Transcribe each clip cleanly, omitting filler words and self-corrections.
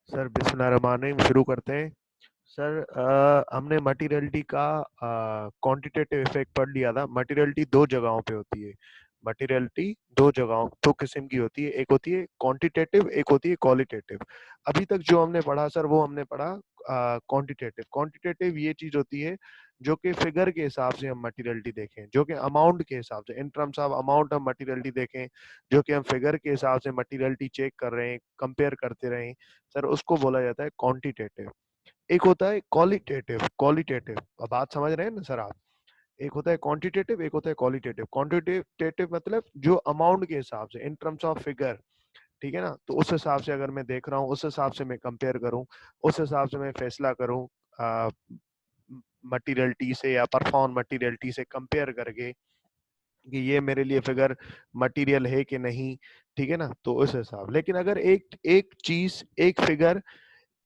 Sir बिस्मिल्लाहिर्रहमानिर्रहीम शुरू करते हैं। सर हमने मटीरियलिटी का क्वांटिटेटिव इफेक्ट पढ़ लिया था। मटीरियलिटी दो जगहों पे होती है। मटीरियलिटी दो किस्म की होती है, एक होती है क्वांटिटेटिव, एक होती है क्वालिटेटिव। अभी तक जो हमने पढ़ा सर वो हमने पढ़ा क्वांटिटेटिव। क्वांटिटेटिव ये चीज होती है जो कि फिगर के हिसाब से हम मटीरियलिटी देखें, जो कि अमाउंट के हिसाब से, इन टर्म्स ऑफ अमाउंट हम मटीरियलिटी देखें, जो कि हम फिगर के हिसाब से मटीरियलिटी चेक कर रहे हैं, कंपेयर करते रहें, सर उसको बोला जाता है क्वांटिटेटिव। एक होता है क्वालिटेटिव। क्वालिटेटिव, अब बात समझ रहे हैं ना सर आप? एक होता है क्वांटिटेटिव, एक होता है क्वालिटेटिव। क्वांटिटेटिव मतलब जो अमाउंट के हिसाब से, इन टर्म्स ऑफ फिगर, ठीक है ना, तो उस हिसाब से अगर मैं देख रहा हूँ, उस हिसाब से मैं कंपेयर करूँ, उस हिसाब से मैं फैसला करूँ मटीरियलिटी से या परफॉर्म मटीरियलिटी से कंपेयर करके कि ये मेरे लिए फिगर मटेरियल है कि नहीं, ठीक है ना, तो उस हिसाब। लेकिन अगर एक एक चीज, एक फिगर,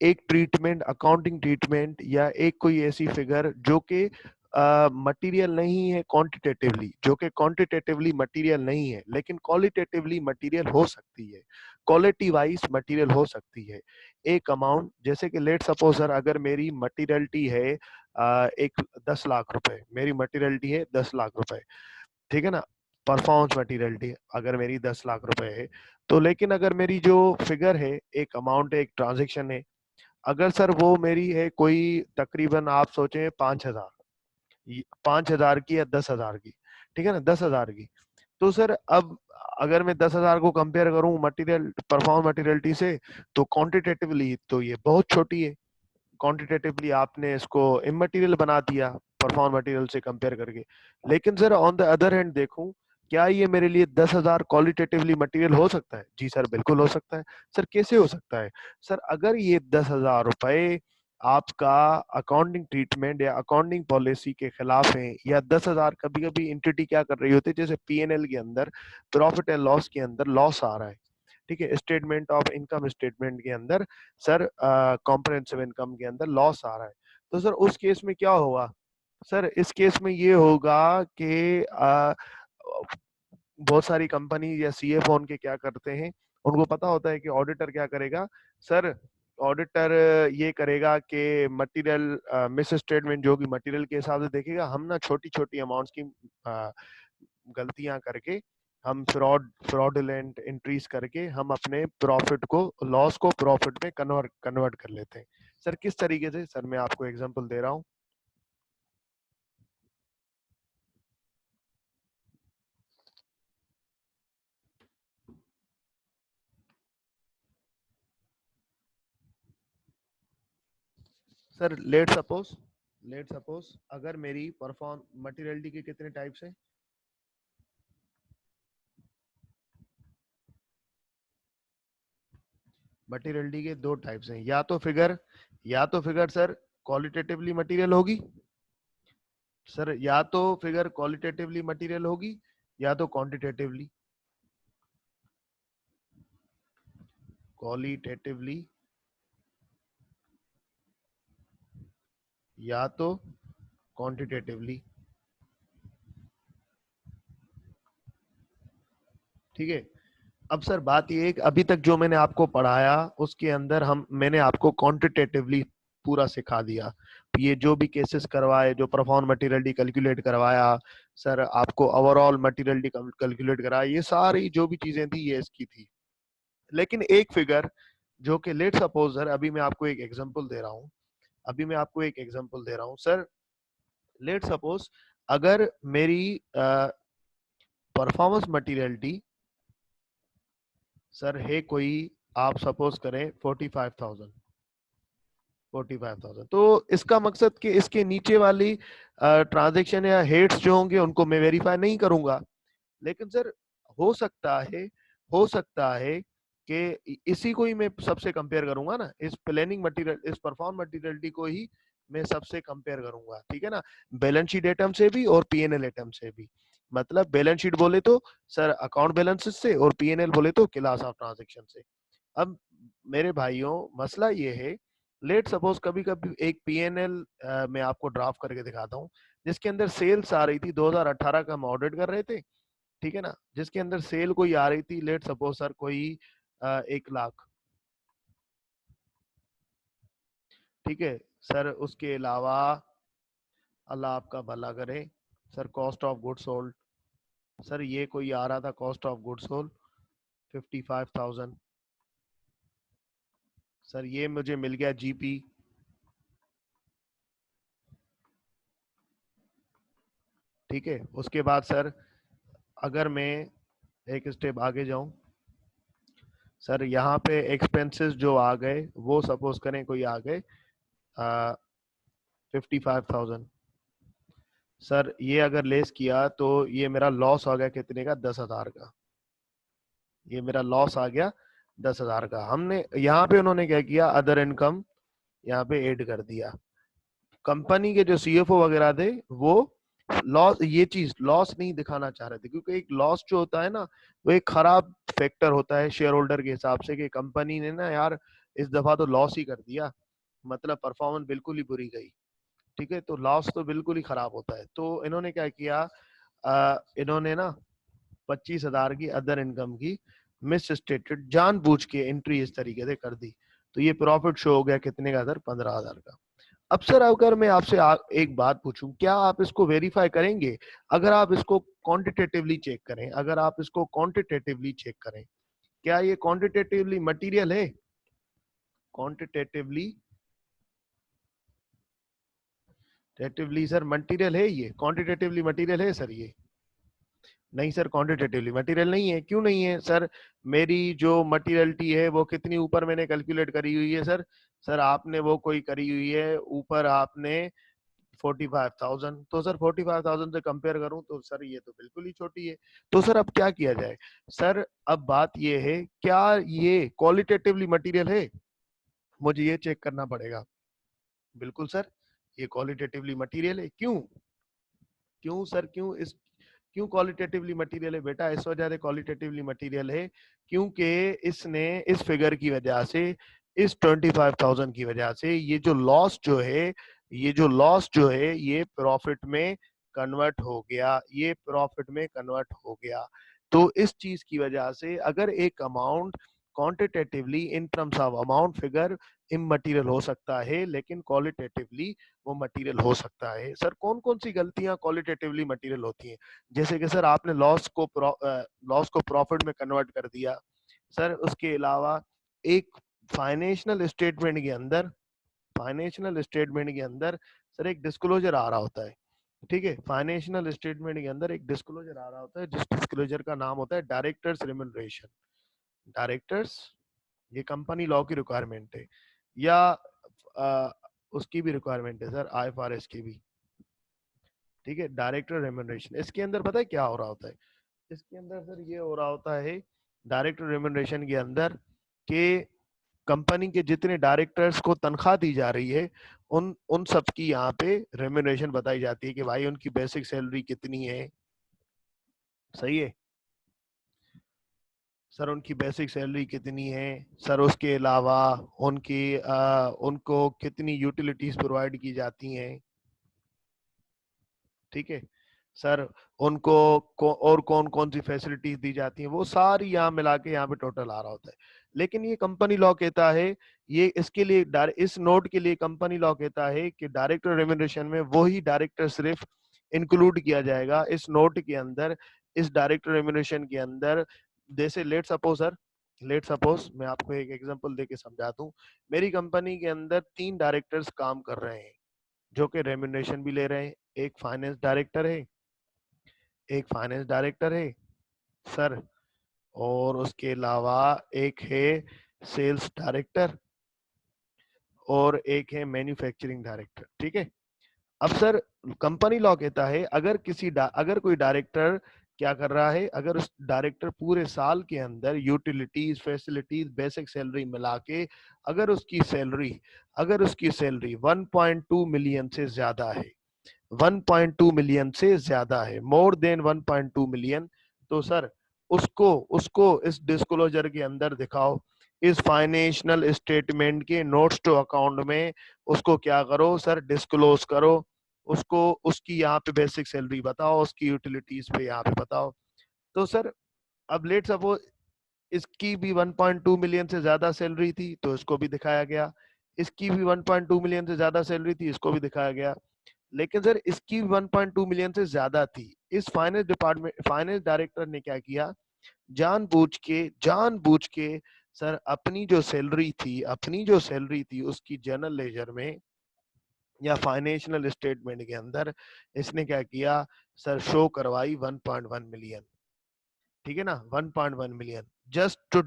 एक ट्रीटमेंट, अकाउंटिंग ट्रीटमेंट, या एक कोई ऐसी फिगर जो कि मटेरियल नहीं है क्वांटिटेटिवली, जो कि क्वांटिटेटिवली मटेरियल नहीं है लेकिन क्वालिटेटिवली मटेरियल हो सकती है, क्वालिटी वाइज मटेरियल हो सकती है। एक अमाउंट, जैसे कि लेट सपोज सर, अगर मेरी मटेरियलिटी है एक 10 लाख रुपए, मेरी मटेरियलिटी है 10 लाख रुपए, ठीक है ना, परफॉर्मेंस मटेरियलिटी अगर मेरी 10 लाख रुपए है, तो लेकिन अगर मेरी जो फिगर है, एक अमाउंट है, एक ट्रांजेक्शन है, अगर सर वो मेरी है कोई तकरीबन आप सोचें 5,000, 5,000 की या 10,000 की, ठीक है ना, 10,000 की, तो सर अब अगर मैं 10,000 को कंपेयर करूं मटेरियल परफॉर्म मटेरियलिटी से, तो क्वांटिटेटिवली तो ये बहुत छोटी है। क्वांटिटेटिवली आपने इसको इमटेरियल बना दिया परफॉर्म मटेरियल से कंपेयर करके। लेकिन sir on the other hand देखूं, क्या ये मेरे लिए 10,000 क्वालिटेटिवली मटेरियल हो सकता है? जी सर बिल्कुल हो सकता है। सर कैसे हो सकता है? सर अगर ये 10,000 रुपए आपका अकाउंटिंग ट्रीटमेंट या अकाउंटिंग पॉलिसी के खिलाफ है, या 10,000, कभी कभी इंटिटी क्या कर रही होती है, जैसे पीएनएल के अंदर, प्रॉफिट एंड लॉस के अंदर लॉस आ रहा है, ठीक है, स्टेटमेंट ऑफ इनकम स्टेटमेंट के अंदर सर कॉम्प्रिहेंसिव इनकम के अंदर लॉस आ रहा है, तो सर उस केस में क्या होगा? सर इस केस में ये होगा कि बहुत सारी कंपनी या सीएफओ उनके क्या करते हैं, उनको पता होता है कि ऑडिटर क्या करेगा। सर ऑडिटर ये करेगा कि मटेरियल मिस स्टेटमेंट जो कि मटेरियल के हिसाब से देखेगा, हम ना छोटी छोटी अमाउंट्स की गलतियां करके, हम फ्रॉडुलेंट एंट्रीज करके हम अपने प्रॉफिट को, लॉस को प्रॉफिट में कन्वर्ट कन्वर्ट कर लेते हैं। सर किस तरीके से? सर मैं आपको एग्जांपल दे रहा हूँ। सर लेट सपोज अगर मेरी परफॉर्म मटेरियलिटी के कितने टाइप्स हैं? मटेरियलिटी के दो टाइप्स हैं, या तो फिगर सर क्वालिटेटिवली मटेरियल होगी, सर या तो फिगर क्वालिटेटिवली मटेरियल होगी या तो क्वांटिटेटिवली। क्वालिटेटिवली या तो क्वांटिटेटिवली, ठीक है। अब सर बात ये है कि अभी तक जो मैंने आपको पढ़ाया उसके अंदर मैंने आपको क्वांटिटेटिवली पूरा सिखा दिया। ये जो भी केसेस करवाए, जो परफॉर्म मटेरियलिटी कैलकुलेट करवाया, सर आपको ओवरऑल मटेरियलिटी कैलकुलेट कराया, ये सारी जो भी चीजें थी ये इसकी थी। लेकिन एक फिगर जो कि लेट सपोज सर, अभी मैं आपको एक एग्जांपल दे रहा हूँ, सर लेट सपोज अगर मेरी परफॉर्मेंस मटेरियलिटी सर है कोई, आप सपोज करें 45,000, तो इसका मकसद कि इसके नीचे वाली ट्रांजैक्शन या हेड्स जो होंगे उनको मैं वेरीफाई नहीं करूंगा। लेकिन सर हो सकता है हो सकता है कि इसी को ही मैं सबसे कंपेयर करूंगा ना, इस प्लानिंग मटेरियल, इस परफॉर्म मटेरियलिटी को ही मैं सबसे कंपेयर करूंगा, ठीक है ना, बैलेंस शीट आइटम से भी और पीएनएल आइटम से भी। मतलब बैलेंस शीट बोले तो सर अकाउंट बैलेंसेस से, और पीएनएल बोले तो क्लास ऑफ ट्रांजैक्शन से। अब मेरे भाइयों मसला ये है, लेट सपोज कभी कभी एक पीएनएल मैं आपको ड्राफ्ट करके दिखाता हूँ, जिसके अंदर सेल्स आ रही थी 2018 का हम ऑडिट कर रहे थे, ठीक है ना, जिसके अंदर सेल कोई आ रही थी लेट सपोज सर कोई 1 लाख, ठीक है सर। उसके अलावा अल्लाह आपका भला करे sir, cost of good sold, sir ये कोई आ रहा था cost of good sold 55,000। Sir ये मुझे मिल गया जीपी। ठीक है, उसके बाद सर अगर मैं एक स्टेप आगे जाऊं सर, यहाँ पे एक्सपेंसेस जो आ गए वो सपोज करें कोई आ गए 55,000। सर ये अगर लेस किया तो ये मेरा लॉस आ गया कितने का, 10,000 का। ये मेरा लॉस आ गया 10,000 का। हमने यहाँ पे उन्होंने क्या किया, अदर इनकम यहाँ पे ऐड कर दिया। कंपनी के जो सीएफओ वगैरह थे वो लॉस, ये चीज लॉस नहीं दिखाना चाह रहे थे, क्योंकि एक लॉस जो होता है ना वो एक खराब फैक्टर होता है शेयर होल्डर के हिसाब से, कि कंपनी ने ना यार इस दफा तो लॉस ही कर दिया, मतलब परफॉर्मेंस बिल्कुल ही बुरी गई। ठीक है, तो लॉस तो बिल्कुल ही खराब होता है। तो इन्होंने क्या किया, इन्होंने ना 25,000 की अदर इनकम की मिस स्टेटेड जानबूझ के एंट्री इस तरीके से कर दी। तो ये प्रॉफिट शो हो गया कितने का सर, 15,000 का। अब सर अगर मैं आपसे एक बात पूछूं, क्या आप इसको वेरीफाई करेंगे? अगर आप इसको क्वांटिटेटिवली चेक करें, अगर आप इसको क्वांटिटेटिवली चेक करें, क्या ये क्वांटिटेटिवली मटेरियल है? क्वांटिटेटिवली टेटिवली सर मटेरियल है ये? क्वांटिटेटिवली मटेरियल है सर ये? नहीं सर, क्वांटिटेटिवली मटेरियल नहीं है। क्यों नहीं है सर? मेरी जो मटेरियलिटी है वो कितनी ऊपर मैंने कैलकुलेट करी हुई है सर? सर आपने वो कोई करी हुई है ऊपर आपने 45,000। तो सर 45,000 से कंपेयर करूं तो सर ये तो बिल्कुल ही छोटी है। तो सर अब क्या किया जाए? सर अब बात ये है, क्या ये क्वालिटेटिवली मटेरियल है? मुझे ये चेक करना पड़ेगा। बिल्कुल सर, ये क्वालिटेटिवली मटेरियल है। क्यों? क्यों सर, क्यों इस क्यों क्वालिटेटिवली मटेरियल है बेटा? इस वजह से क्वालिटेटिवली मटेरियल है क्योंकि इसने इस फिगर की वजह से, इस 25,000 की वजह से ये जो लॉस जो है, ये जो लॉस जो है ये प्रॉफिट में कन्वर्ट हो गया, ये प्रॉफिट में कन्वर्ट हो गया। तो इस चीज की वजह से अगर एक amount quantitatively in terms of amount figure immaterial हो सकता है, लेकिन क्वालिटेटिवली वो मटेरियल हो सकता है। सर कौन कौन सी गलतियां क्वालिटेटिवली मटेरियल होती हैं? जैसे कि सर आपने लॉस को प्रॉफिट में कन्वर्ट कर दिया। सर उसके अलावा एक फाइनेंशियल स्टेटमेंट के अंदर, फाइनेंशियल स्टेटमेंट के अंदर सर एक डिस्क्लोजर आ रहा होता है। ठीक है, फाइनेंशियल स्टेटमेंट के अंदर एक डिस्क्लोजर आ रहा होता है, जिस डिस्क्लोजर का नाम होता है डायरेक्टर्स रिम्यूनरेशन। डायरेक्टर्स, ये कंपनी लॉ की रिक्वायरमेंट है, या उसकी भी रिक्वायरमेंट है सर, आईएफआरएस की भी। ठीक है, डायरेक्टर रेम्यूनरेशन, इसके अंदर पता है क्या हो रहा होता है? इसके अंदर सर ये हो रहा होता है डायरेक्टर रेम्यूनरेशन के अंदर कि कंपनी के जितने डायरेक्टर्स को तनख्वाह दी जा रही है उन उन सब की यहाँ पे रेम्यूनरेशन बताई जाती है कि भाई उनकी बेसिक सैलरी कितनी है। सही है सर, उनकी बेसिक सैलरी कितनी है सर, उसके अलावा उनको कितनी यूटिलिटीज प्रोवाइड की जाती हैं। ठीक है सर, और कौन कौन सी फैसिलिटीज दी जाती हैं, वो सारी यहाँ मिला के यहाँ पे टोटल आ रहा होता है। लेकिन ये कंपनी लॉ कहता है, ये इसके लिए इस नोट के लिए कंपनी लॉ कहता है कि डायरेक्टर रेम्यूनरेशन में वही डायरेक्टर सिर्फ इंक्लूड किया जाएगा इस नोट के अंदर, इस डायरेक्टर रेम्यूनरेशन के अंदर। जैसे let suppose sir, let suppose मैं आपको एक एग्जांपल देके समझा दूं। मेरी कंपनी के अंदर 3 डायरेक्टर्स काम कर रहे हैं जो कि रेम्यूनरेशन भी ले रहे हैं। एक फाइनेंस डायरेक्टर है, एक फाइनेंस डायरेक्टर है सर, और उसके अलावा एक है सेल्स डायरेक्टर, और एक है मैन्युफैक्चरिंग डायरेक्टर। ठीक है, अब सर कंपनी लॉ कहता है अगर कोई डायरेक्टर क्या कर रहा है, अगर उस डायरेक्टर पूरे साल के अंदर यूटिलिटीज, फैसिलिटीज, बेसिक सैलरी मिला के अगर उसकी सैलरी 1.2 मिलियन से ज्यादा है, 1.2 मिलियन से ज्यादा है, मोर देन 1.2 मिलियन, तो सर उसको उसको इस डिस्क्लोजर के अंदर दिखाओ, इस फाइनेंशियल स्टेटमेंट के नोट्स टू अकाउंट में उसको क्या करो सर, डिस्क्लोज करो उसको, उसकी यहाँ पे बेसिक सैलरी बताओ, उसकी यूटिलिटीज पे यहाँ पे बताओ। तो सर अब लेट सपोज इसकी भी 1.2 मिलियन से ज्यादा सैलरी थी तो इसको भी दिखाया गया, इसकी भी 1.2 मिलियन से ज्यादा सैलरी थी, इसको भी दिखाया गया। लेकिन सर इसकी 1.2 मिलियन से ज्यादा थी। इस फाइनेंस डायरेक्टर ने क्या किया, जानबूझ के सर अपनी जो सैलरी थी उसकी जनरल लेजर में या फाइनेंशियल स्टेटमेंट के अंदर इसने क्या किया सर, शो करवाई 1.1 मिलियन। ठीक है ना, 1.1 मिलियन जस्ट टू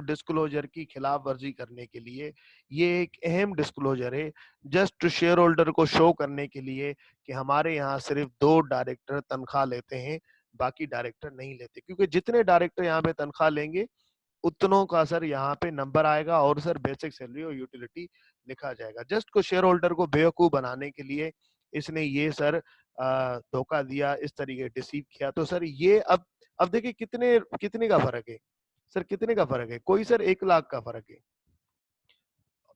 डिस्क्लोजर की खिलाफ वर्जी करने के लिए। ये एक अहम डिस्क्लोजर है, जस्ट टू शेयर होल्डर को शो करने के लिए कि हमारे यहाँ सिर्फ 2 डायरेक्टर तनख्वाह लेते हैं, बाकी डायरेक्टर नहीं लेते। क्योंकि जितने डायरेक्टर यहाँ पे तनख्वाह लेंगे उतनों का सर यहाँ पे नंबर आएगा और सर बेसिक सैलरी और यूटिलिटी लिखा जाएगा। जस्ट को शेयर होल्डर को बेवकूफ बनाने के लिए इसने ये सर धोखा दिया, इस तरीके डिसीव किया। तो सर ये अब देखिए कितने कितने का फर्क है सर, कितने का फर्क है, कोई सर 1 लाख का फर्क है,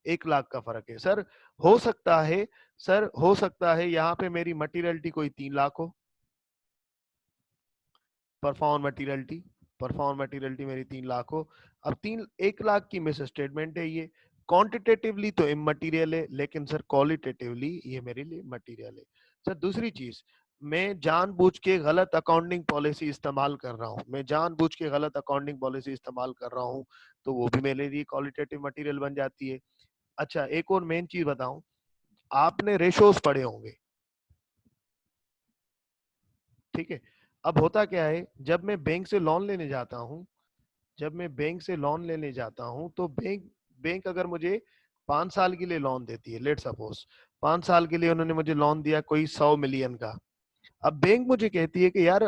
1 लाख का फर्क है सर। हो सकता है सर, हो सकता है यहाँ पे मेरी मटीरियलिटी कोई 3 लाख हो, परफॉर्म मटीरियलिटी मेरी 3 लाख हो। अब 1 लाख की मिस स्टेटमेंट है ये। क्वांटिटेटिवली तो इमटेरियल है, लेकिन सर क्वालिटेटिवली ये मेरे लिए मटेरियल है। सर दूसरी चीज, मैं जानबूझ के गलत अकाउंटिंग पॉलिसी इस्तेमाल कर रहा हूँ, मैं जानबूझ के गलत अकाउंटिंग पॉलिसी इस्तेमाल कर रहा हूँ, तो वो भी मेरे लिए क्वालिटेटिव मटेरियल बन जाती है। अच्छा एक और मेन चीज बताऊं, आपने रेशोस पढ़े होंगे, ठीक है। अब होता क्या है, जब मैं बैंक से लोन लेने जाता हूँ, जब मैं बैंक से लोन लेने जाता हूं तो बैंक बैंक अगर मुझे 5 साल के लिए लोन देती है, लेट सपोज 5 साल के लिए उन्होंने मुझे लोन दिया कोई 100 मिलियन का। अब बैंक मुझे कहती है कि यार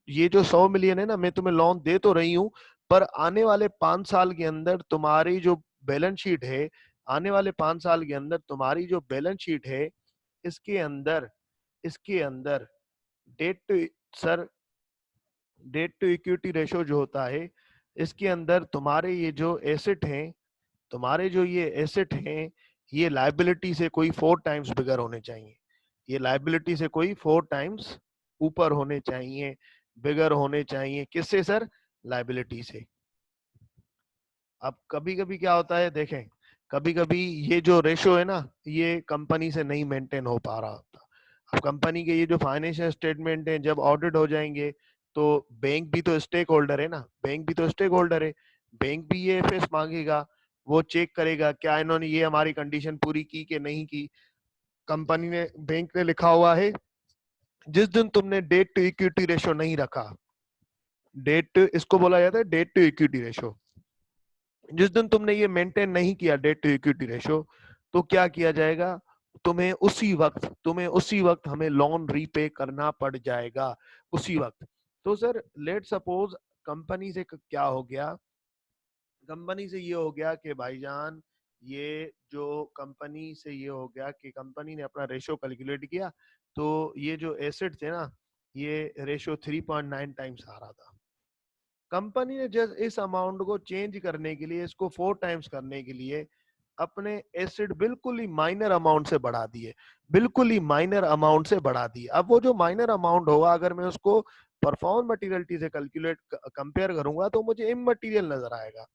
ये जो 100 मिलियन है ना, मैं तुम्हें लोन दे तो रही हूं, पर आने वाले 5 साल के अंदर तुम्हारी जो बैलेंस शीट है, आने वाले 5 साल के अंदर तुम्हारी जो बैलेंस शीट है, इसके अंदर इसके अंदर debt to sir debt to equity ratio जो होता है, इसके अंदर तुम्हारे ये जो एसेट हैं, तुम्हारे जो ये एसेट हैं, ये लाइबिलिटी से कोई 4 टाइम्स बिगर होने चाहिए, ये लाइबिलिटी से कोई 4 टाइम्स ऊपर होने चाहिए, बिगर होने चाहिए। किससे सर, लाइबिलिटी से। अब कभी कभी क्या होता है देखें, कभी कभी ये जो रेशो है ना, ये कंपनी से नहीं मेंटेन हो पा रहा होता। अब कंपनी के ये जो फाइनेंशियल स्टेटमेंट है जब ऑडिट हो जाएंगे, तो बैंक भी तो स्टेक होल्डर है ना, बैंक भी तो स्टेक होल्डर है, बैंक भी ये एफएस मांगेगा, वो चेक करेगा क्या इन्होंने ये हमारी कंडीशन पूरी की कि नहीं की। कंपनी ने, बैंक ने लिखा हुआ है, जिस दिन तुमने डेट टू इक्विटी रेशो नहीं रखा, डेट इसको बोला जाता है डेट टू इक्विटी रेशो, जिस दिन तुमने ये मेंटेन नहीं किया डेट टू इक्विटी रेशो, तो क्या किया जाएगा, तुम्हें उसी वक्त हमें लोन रीपे करना पड़ जाएगा, उसी वक्त। तो सर लेट सपोज कंपनी से क्या हो गया, कंपनी से ये हो गया कि भाईजान, ये जो कंपनी से ये हो गया कि कंपनी ने अपना रेशो कैलकुलेट किया, तो ये जो एसेट थे ना, ये रेशो 3.9 टाइम्स आ रहा था। कंपनी ने जस्ट इस अमाउंट को चेंज करने के लिए, इसको 4 टाइम्स करने के लिए अपने एसिड बिल्कुल ही माइनर अमाउंट से बढ़ा दिए, बिल्कुल ही माइनर अमाउंट से बढ़ा दिए। अब वो जो माइनर अमाउंट होगा, अगर मैं उसको परफॉर्म मटीरियलिटी से कैलकुलेट कंपेयर करूंगा तो मुझे इमटेरियल नजर आएगा,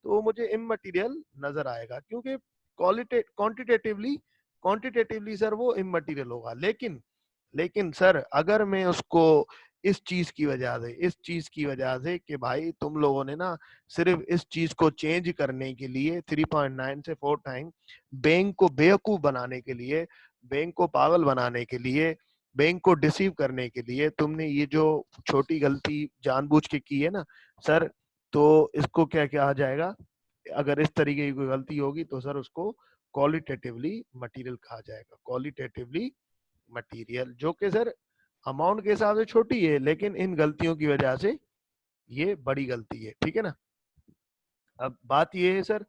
तो वो मुझे इमटेरियल नजर आएगा, क्योंकि क्वांटिटेटिवली क्वांटिटेटिवली सर वो इमटेरियल होगा। लेकिन सर अगर मैं उसको इस चीज की वजह से कि भाई तुम लोगों ने ना सिर्फ इस चीज को चेंज करने के लिए 3.9 से 4 टाइम, बैंक को बेवकूफ बनाने के लिए, बैंक को पागल बनाने के लिए, बैंक को डिसीव करने के लिए तुमने ये जो छोटी गलती जानबूझ के की है ना सर, तो इसको क्या कहा जाएगा, अगर इस तरीके की कोई गलती होगी तो सर उसको क्वालिटेटिवली मटेरियल कहा जाएगा, क्वालिटेटिवली मटेरियल, जो कि सर अमाउंट के हिसाब से छोटी है, लेकिन इन गलतियों की वजह से ये बड़ी गलती है। ठीक है ना। अब बात ये है सर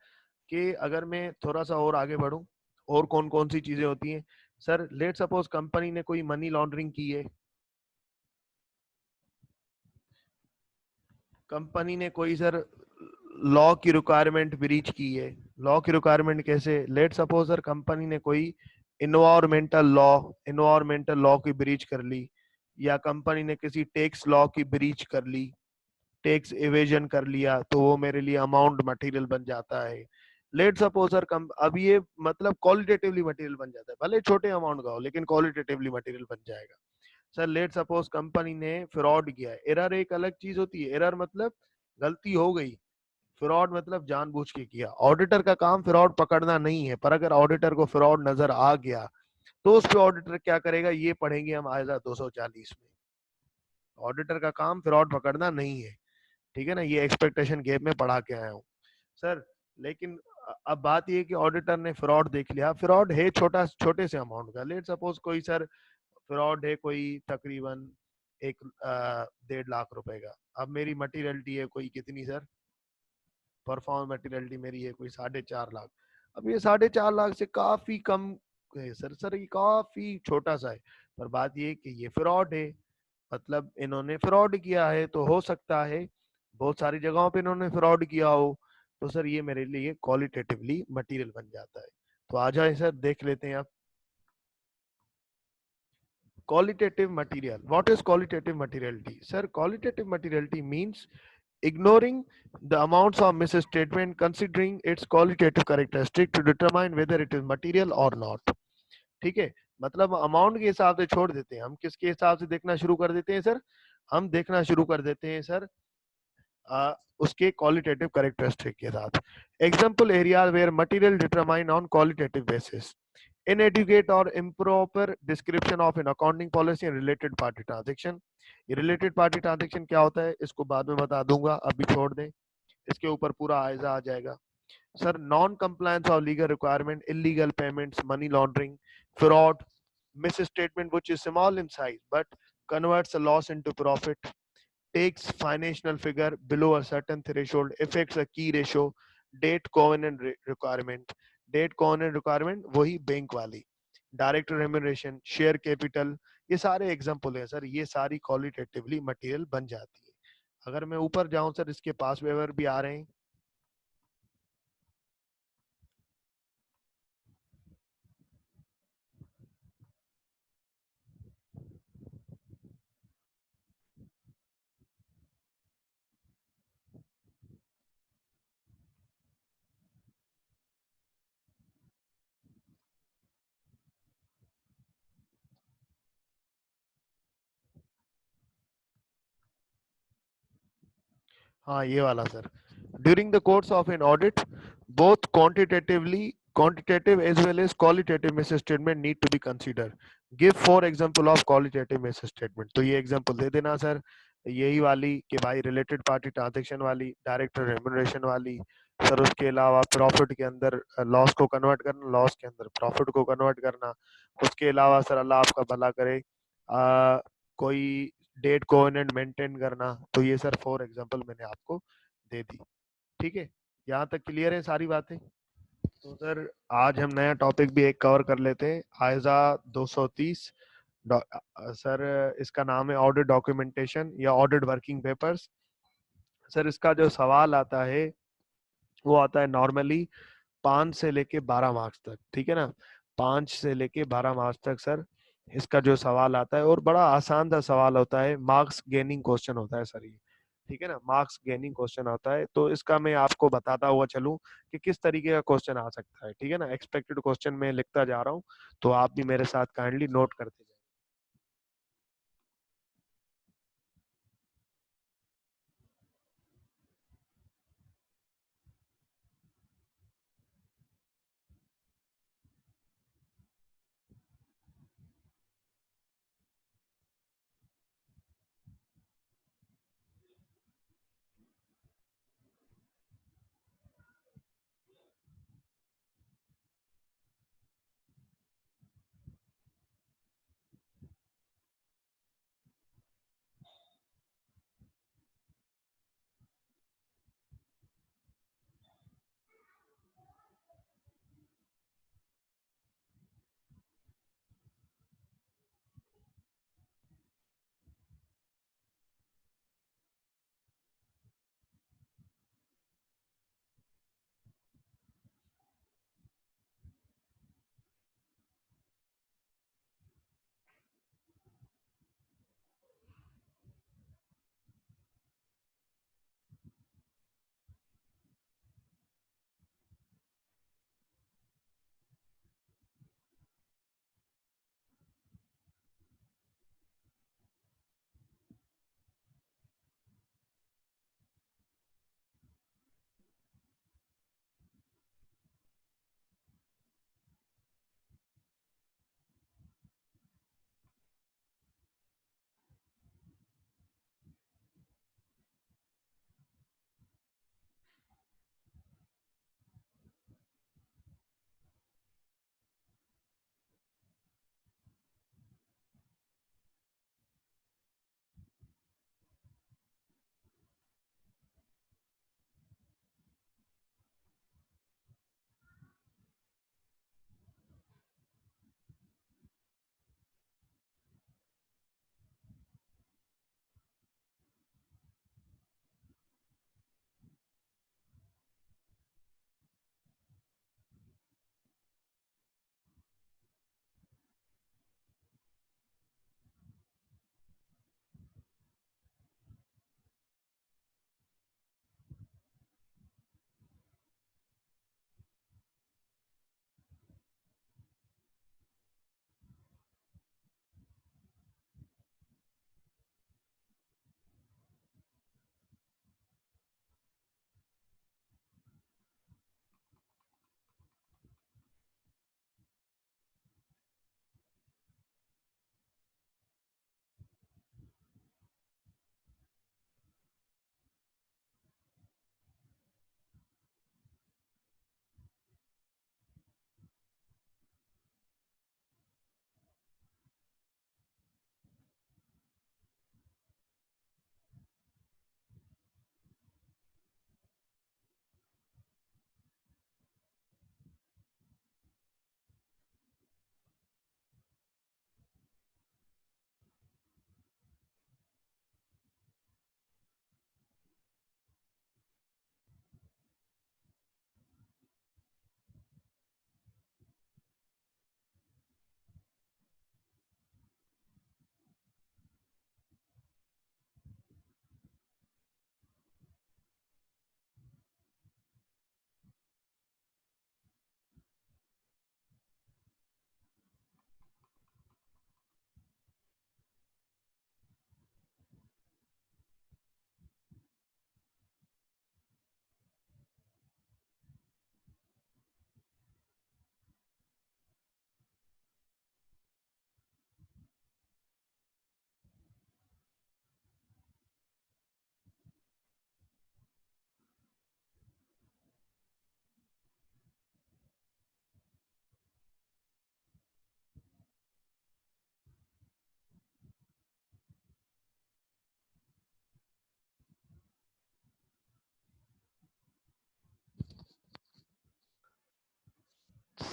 कि अगर मैं थोड़ा सा और आगे बढ़ूं, और कौन कौन सी चीजें होती हैं सर, लेट सपोज कंपनी ने कोई मनी लॉन्ड्रिंग की है, कंपनी ने कोई सर लॉ की रिक्वायरमेंट ब्रीच की है। लॉ की रिक्वायरमेंट कैसे, लेट सपोज सर कंपनी ने कोई इन्वायरमेंटल लॉ की ब्रीच कर ली, या कंपनी ने किसी टैक्स लॉ की ब्रीच कर ली, टैक्स एवेजन कर लिया, तो वो मेरे लिए अमाउंट मटेरियल बन जाता है। लेट सपोज सर कम, अब ये मतलब क्वालिटेटिवली मटेरियल बन जाता है, भले छोटे अमाउंट का हो लेकिन क्वालिटेटिवली मटेरियल बन जाएगा। सर लेट सपोज कंपनी ने फ्रॉड किया है, एरर एक अलग चीज होती है, एरर मतलब गलती हो गई, फ्रॉड मतलब जानबूझ के किया। ऑडिटर का काम फ्रॉड पकड़ना नहीं है, पर अगर ऑडिटर को फ्रॉड नजर आ गया तो उस पे ऑडिटर क्या करेगा, ये पढ़ेंगे हम आयजा 240 में। ऑडिटर का काम फ्रॉड पकड़ना नहीं है, ठीक है ना, ये एक्सपेक्टेशन गैप में पढ़ा के आया हूँ सर। लेकिन अब बात ये है कि ऑडिटर ने फ्रॉड देख लिया, फ्रॉड है छोटा, छोटे से अमाउंट का, लेट सपोज कोई सर फ्रॉड है कोई तकरीबन 1.5 लाख रुपए का। अब मेरी मटीरियलिटी है कोई कितनी सर, परफॉर्म मटीरियलिटी मेरी है कोई 4.5 लाख। अब ये 4.5 लाख से काफी कम है सर, सर ये काफी छोटा सा है, पर बात ये है कि ये फ्रॉड है, मतलब इन्होंने फ्रॉड किया है, तो हो सकता है बहुत सारी जगहों पे इन्होंने फ्रॉड किया हो, तो सर ये मेरे लिए क्वालिटेटिवली मटेरियल बन जाता है। तो आ जाए सर देख लेते हैं आप qualitative material. What is qualitative materiality? Sir, qualitative materiality means ignoring the amounts of misstatement, considering its qualitative characteristic to determine whether it is material or not. ठीक है, मतलब अमाउंट के हिसाब से छोड़ देते हैं हम, किसके हिसाब से देखना शुरू कर देते हैं सर, हम देखना शुरू कर देते हैं सर उसके क्वालिटेटिव कैरेक्टरिस्टिक के साथ। Example area where material determine on qualitative basis, inadequate or improper description of an accounting policy and related party transaction। ये related party transaction क्या होता है इसको बाद में बता दूंगा, अभी छोड़ दें, इसके ऊपर पूरा आयजा आ जाएगा। Sir non compliance of legal requirement, illegal payments, money laundering, fraud, misstatement which is small in size but converts a loss into profit, takes financial figure below a certain threshold, affects a key ratio, date covenant requirement, date corner requirement वही bank वाली, direct remuneration, share capital, ये सारे example है sir, ये सारी qualitatively material बन जाती है। अगर मैं ऊपर जाऊं सर, इसके पास वेवर भी आ रहे हैं। हाँ ये वाला sir, during the course of an audit both quantitative as well as qualitative misstatement need to be considered, give four example of qualitative misstatement। तो ये एग्जांपल दे देना सर, यही वाली कि भाई रिलेटेड पार्टी ट्रांजैक्शन वाली, डायरेक्ट रेम्यूनरेशन वाली, sir उसके अलावा प्रॉफिट के अंदर लॉस को कन्वर्ट करना, लॉस के अंदर प्रॉफिट को कन्वर्ट करना, उसके अलावा सर अल्लाह आपका भला करे कोई डेट कोवेनेंट मेंटेन करना। तो ये सर फॉर एग्जांपल मैंने आपको दे दी, ठीक है, यहाँ तक क्लियर है सारी बातें। तो सर आज हम नया टॉपिक भी एक कवर कर लेते हैं, आयजा 230। सर इसका नाम है ऑडिट डॉक्यूमेंटेशन या ऑडिट वर्किंग पेपर्स। सर इसका जो सवाल आता है वो आता है नॉर्मली 5 से लेके 12 मार्क्स तक, ठीक है ना, 5 से लेके 12 मार्क्स तक सर इसका जो सवाल आता है, और बड़ा आसान सा सवाल होता है, मार्क्स गेनिंग क्वेश्चन होता है सर ये, ठीक है ना, मार्क्स गेनिंग क्वेश्चन होता है। तो इसका मैं आपको बताता हुआ चलूं कि किस तरीके का क्वेश्चन आ सकता है, ठीक है ना, एक्सपेक्टेड क्वेश्चन में लिखता जा रहा हूँ, तो आप भी मेरे साथ काइंडली नोट करते जाए।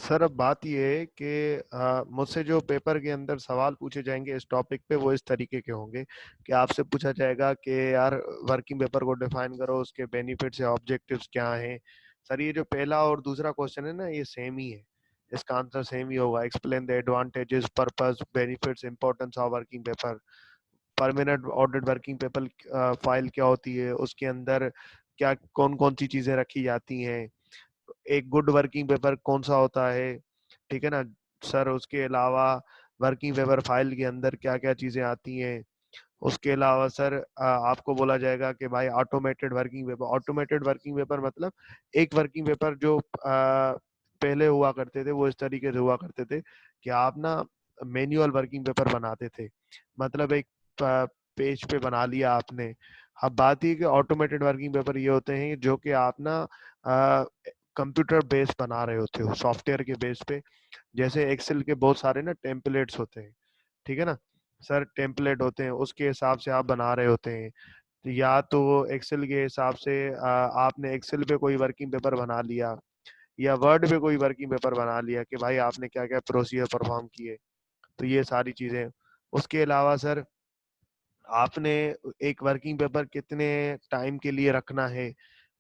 सर अब बात ये है कि मुझसे जो पेपर के अंदर सवाल पूछे जाएंगे इस टॉपिक पे वो इस तरीके के होंगे कि आपसे पूछा जाएगा कि यार वर्किंग पेपर को डिफाइन करो, उसके बेनिफिट्स या ऑब्जेक्टिव्स क्या हैं। सर ये जो पहला और दूसरा क्वेश्चन है ना, ये सेम ही है, इसका आंसर सेम ही होगा। Explain the advantages, purpose, benefits, importance of working paper. Permanent audit working paper file क्या होती है, उसके अंदर क्या कौन कौन सी चीजें रखी जाती हैं, एक गुड वर्किंग पेपर कौन सा होता है, ठीक है ना। सर उसके अलावा वर्किंग पेपर फाइल के अंदर क्या क्या चीजें आती हैं। उसके अलावा सर आपको बोला जाएगा कि भाई automated working paper, automated working paper मतलब एक वर्किंग पेपर जो पहले हुआ करते थे वो इस तरीके से हुआ करते थे कि आप ना मैन्युअल वर्किंग पेपर बनाते थे, मतलब एक पेज पे बना लिया आपने। अब बात ये कि ऑटोमेटेड वर्किंग पेपर ये होते हैं जो कि आप ना कंप्यूटर बेस बना रहे होते हो, सॉफ्टवेयर के बेस पे। जैसे एक्सेल के बहुत सारे ना टेम्पलेट्स होते हैं, ठीक है ना सर, टेम्पलेट होते हैं, उसके हिसाब से आप बना रहे होते हैं। तो या तो एक्सेल के हिसाब से आपने एक्सेल पे कोई वर्किंग पेपर बना लिया, या वर्ड पे कोई वर्किंग पेपर बना लिया कि भाई आपने क्या क्या प्रोसीजर परफॉर्म किए। तो ये सारी चीजें। उसके अलावा सर आपने एक वर्किंग पेपर कितने टाइम के लिए रखना है,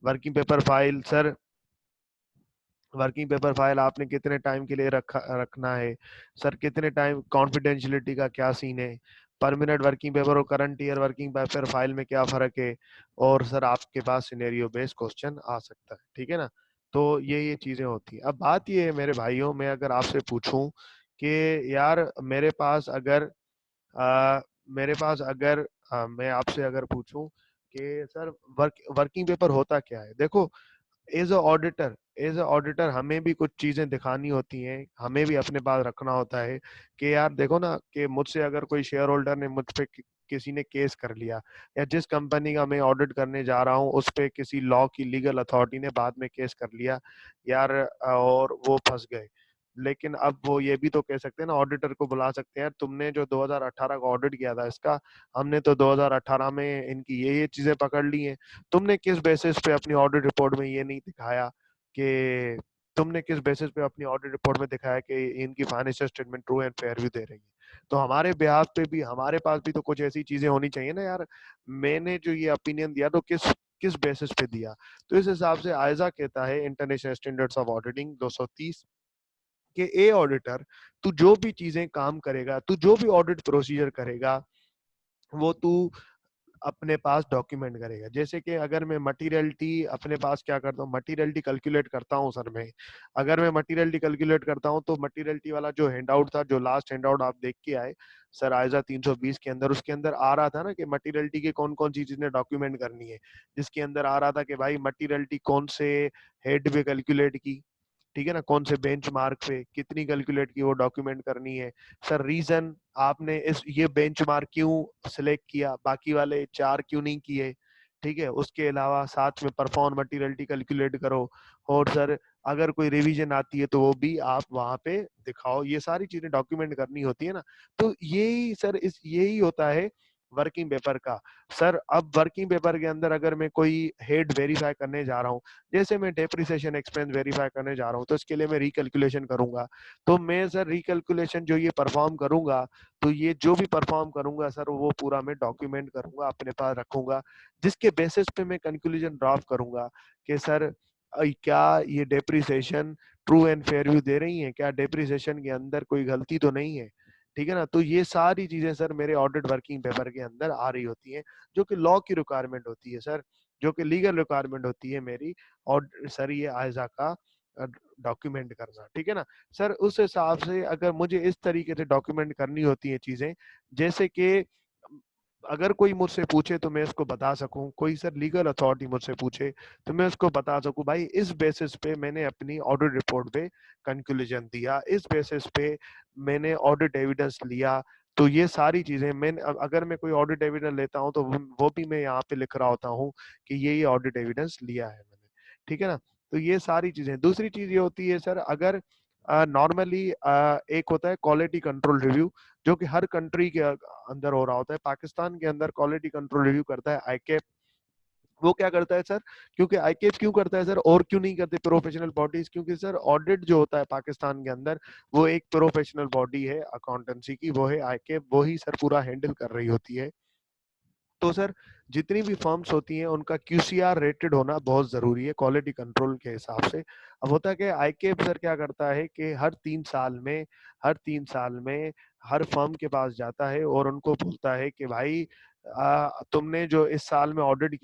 working paper file sir, working paper file आपने कितने टाइम के लिए रखना है सर, कितने टाइम, कॉन्फिडेंशियलिटी का क्या सीन है, परमानेंट वर्किंग पेपर और current year working paper file में क्या फर्क है। और सर आपके पास सिनेरियो बेस्ड क्वेश्चन आ सकता है, ठीक है ना। तो ये चीजें होती है। अब बात ये है मेरे भाइयों, मैं अगर आपसे पूछूं कि यार मेरे पास अगर आ, मेरे पास अगर मैं आपसे अगर पूछूं कि सर वर्किंग पेपर होता क्या है, देखो एज अ ऑडिटर हमें भी कुछ चीजें दिखानी होती हैं, हमें भी अपने पास रखना होता है कि यार देखो ना कि मुझसे अगर कोई शेयर होल्डर ने मुझ पे किसी ने केस कर लिया, या जिस कंपनी का मैं ऑडिट करने जा रहा हूँ उस पे किसी लॉ की लीगल अथॉरिटी ने बाद में केस कर लिया यार, और वो फंस गए। लेकिन अब वो ये भी तो कह सकते हैं ना, ऑडिटर को बुला सकते हैं, तुमने जो 2018 का ऑडिट किया था इसका, हमने तो 2018 में इनकी ये चीजें पकड़ ली हैं, तुमने किस बेसिस पे अपनी ऑडिट रिपोर्ट में ये नहीं दिखाया कि, तुमने किस बेसिस पे अपनी ऑडिट रिपोर्ट में दिखाया कि इनकी financial statement true and fair view दे रही है। तो हमारे बिहाफ पे भी, हमारे पास भी तो कुछ ऐसी चीजें होनी चाहिए ना यार, मैंने जो ये ओपिनियन दिया तो किस किस बेसिस पे दिया। तो इस हिसाब से आयजा कहता है, इंटरनेशनल स्टैंडर्ड्स ऑफ ऑडिटिंग 230, कि ए ऑडिटर, तू जो भी चीजें काम करेगा, तू जो भी ऑडिट प्रोसीजर करेगा, वो तू अपने पास डॉक्यूमेंट करेगा। जैसे कि अगर मैं मटीरियलिटी अपने पास क्या करता हूँ, मटीरियलिटी कैलकुलेट करता हूँ सर मैं, अगर मैं मटीरियलिटी कैलकुलेट करता हूँ तो मटीरियलिटी वाला जो हैंडआउट था, जो लास्ट हैंडआउट आप देख के आए सर आयजा 320 के अंदर, उसके अंदर आ रहा था ना कि मटीरियलिटी के कौन कौन सी चीजें डॉक्यूमेंट करनी है, जिसके अंदर आ रहा था कि भाई मटीरियलिटी कौन से हेड पे कैलकुलेट की, ठीक है ना, कौन से बेंचमार्क पे कितनी कैलकुलेट की वो डॉक्यूमेंट करनी है। सर रीजन आपने इस ये बेंचमार्क क्यों सिलेक्ट किया, बाकी वाले चार क्यों नहीं किए, ठीक है। उसके अलावा साथ में परफॉर्म मटीरियलिटी कैलकुलेट करो। और सर अगर कोई रिवीजन आती है तो वो भी आप वहां पे दिखाओ, ये सारी चीजें डॉक्यूमेंट करनी होती है ना। तो यही सर इस यही होता है वर्किंग पेपर का। सर अब वर्किंग पेपर के अंदर अगर मैं कोई हेड वेरीफाई करने जा रहा हूँ, जैसे मैं डेप्रिसिएशन एक्सपेंस वेरीफाई करने जा रहा हूँ, तो इसके लिए मैं रिकैलकुलेशन करूंगा। तो मैं सर रिकैलकुलेशन जो ये परफॉर्म करूंगा, तो ये जो भी परफॉर्म करूंगा सर वो पूरा मैं डॉक्यूमेंट करूंगा, अपने पास रखूंगा, जिसके बेसिस पे मैं कंक्लूजन ड्राफ्ट करूंगा कि सर क्या ये depreciation true and fair view दे रही है, क्या डेप्रिसिएशन के अंदर कोई गलती तो नहीं है, ठीक है ना। तो ये सारी चीजें सर मेरे ऑडिट वर्किंग पेपर के अंदर आ रही होती हैं, जो कि लॉ की रिक्वायरमेंट होती है सर, जो कि लीगल रिक्वायरमेंट होती है मेरी। और सर ये आयजा का डॉक्यूमेंट करना, ठीक है ना। सर उस हिसाब से अगर मुझे इस तरीके से डॉक्यूमेंट करनी होती है चीजें, जैसे कि अगर कोई मुझसे पूछे तो मैं इसको बता सकूं, कोई सर लीगल अथॉरिटी मुझसे पूछे तो मैं उसको बता सकूं भाई इस बेसिस पे मैंने अपनी ऑडिट रिपोर्ट पे कंक्लूजन दिया, इस बेसिस पे मैंने ऑडिट एविडेंस लिया। तो ये सारी चीजें मैं अगर मैं कोई ऑडिट एविडेंस लेता हूं तो वो भी मैं यहाँ पे लिख रहा होता हूँ कि ये ऑडिट एविडेंस लिया है मैंने, ठीक है ना। तो ये सारी चीजें। दूसरी चीज ये होती है सर, अगर नॉर्मली एक होता है क्वालिटी कंट्रोल रिव्यू, जो कि हर कंट्री के अंदर हो रहा होता है। पाकिस्तान के अंदर क्वालिटी कंट्रोल रिव्यू करता है आईकेप, वो क्या करता है सर, क्योंकि आईकेएफ क्यों करता है सर, और क्यों नहीं करते प्रोफेशनल बॉडीज, क्योंकि सर ऑडिट जो होता है पाकिस्तान के अंदर वो एक प्रोफेशनल बॉडी है अकाउंटेंसी की, वो है आईकेएफ, वो ही सर पूरा हैंडल कर रही होती है। तो सर जितनी भी फर्म्स होती हैं उनका क्यूसीआर रेटेड होना बहुत जरूरी है क्वालिटी कंट्रोल के हिसाब से। अब होता है कि आईकेएफ सर क्या करता है कि हर 3 साल में हर फर्म के पास जाता है और उनको बोलता है कि भाई तुमने जो इस साल में ऑडिट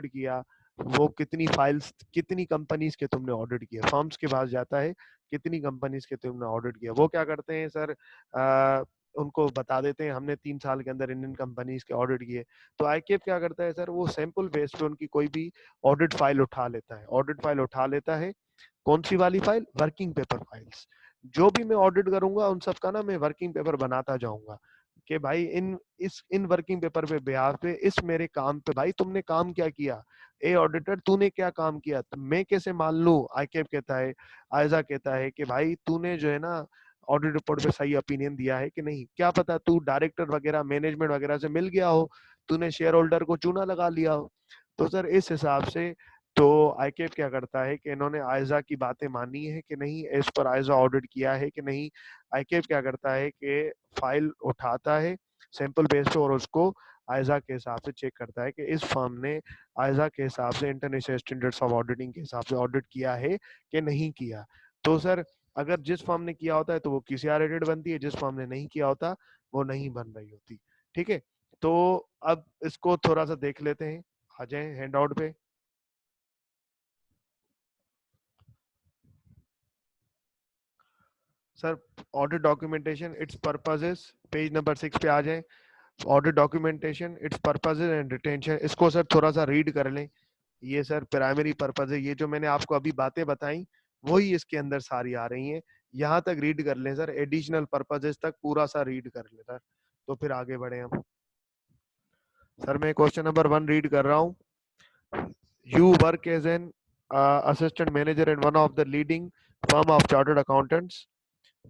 किया वो कितनी फाइल्स, कितनी कंपनीज के तुमने ऑडिट किया, फर्म्स के पास जाता है कितनी कंपनीज के तुमने ऑडिट किया। वो क्या करते हैं सर, उनको बता देते हैं हमने 3 साल के अंदर इंडियन कंपनीज के ऑडिट किए। तो आईकेएफ क्या करता है सर, वो सैंपल बेस पे उनकी कोई भी ऑडिट फाइल उठा लेता है। कौन सी वाली फाइल, वर्किंग पेपर फाइल्स। जो भी मैं ऑडिट करूंगा उन सब का ना मैं वर्किंग पेपर बनाता जाऊंगा कि भाई इन वर्किंग पेपर पे बिहार पे इस मेरे काम पे भाई तुमने काम क्या किया, ए ऑडिटर तूने क्या काम किया, तो मैं कैसे मान लूं। आईकेएफ कहता है, आयजा कहता है कि भाई तूने जो है ना ऑडिट रिपोर्ट पे सही ओपिनियन दिया है कि नहीं, क्या पता तू डायरेक्टर वगैरह मैनेजमेंट वगैरह से मिल गया हो, तूने शेयर होल्डर को चूना लगा लिया हो। तो सर इस हिसाब से तो आईकेएफ क्या करता है कि इन्होंने आयजा की बातें मानी है कि नहीं, इस पर आयजा ऑडिट किया है कि नहीं। आईकेएफ क्या करता है कि फाइल उठाता है सैंपल बेस पे और उसको आयजा के हिसाब से चेक करता है कि इस फर्म ने आयजा के हिसाब से इंटरनेशनल स्टैंडर्ड्स ऑफ ऑडिटिंग के हिसाब से ऑडिट किया है कि नहीं किया। तो सर अगर जिस फर्म ने किया होता है तो वो क्यूसीआर रेटेड बनती है, जिस फर्म ने नहीं किया होता वो नहीं बन रही होती। ठीक है, तो अब इसको थोड़ा सा देख लेते हैं, आ जाए हैंड आउट पे। Sir audit documentation it's purposes, page number 6 पे आ जाए। Audit documentation it's purposes and retention, इसको सर थोड़ा सा रीड कर लें। ये सर प्राइमरी पर्पज है, ये जो मैंने आपको अभी बातें बताई वही इसके अंदर सारी आ रही हैं। यहाँ तक रीड कर लें सर, एडिशनल पर्पजेस तक पूरा सा रीड कर लें सर, तो फिर आगे बढ़े हम। सर मैं क्वेश्चन नंबर 1 रीड कर रहा हूँ। You work as an assistant manager in one of the leading firm of chartered accountants.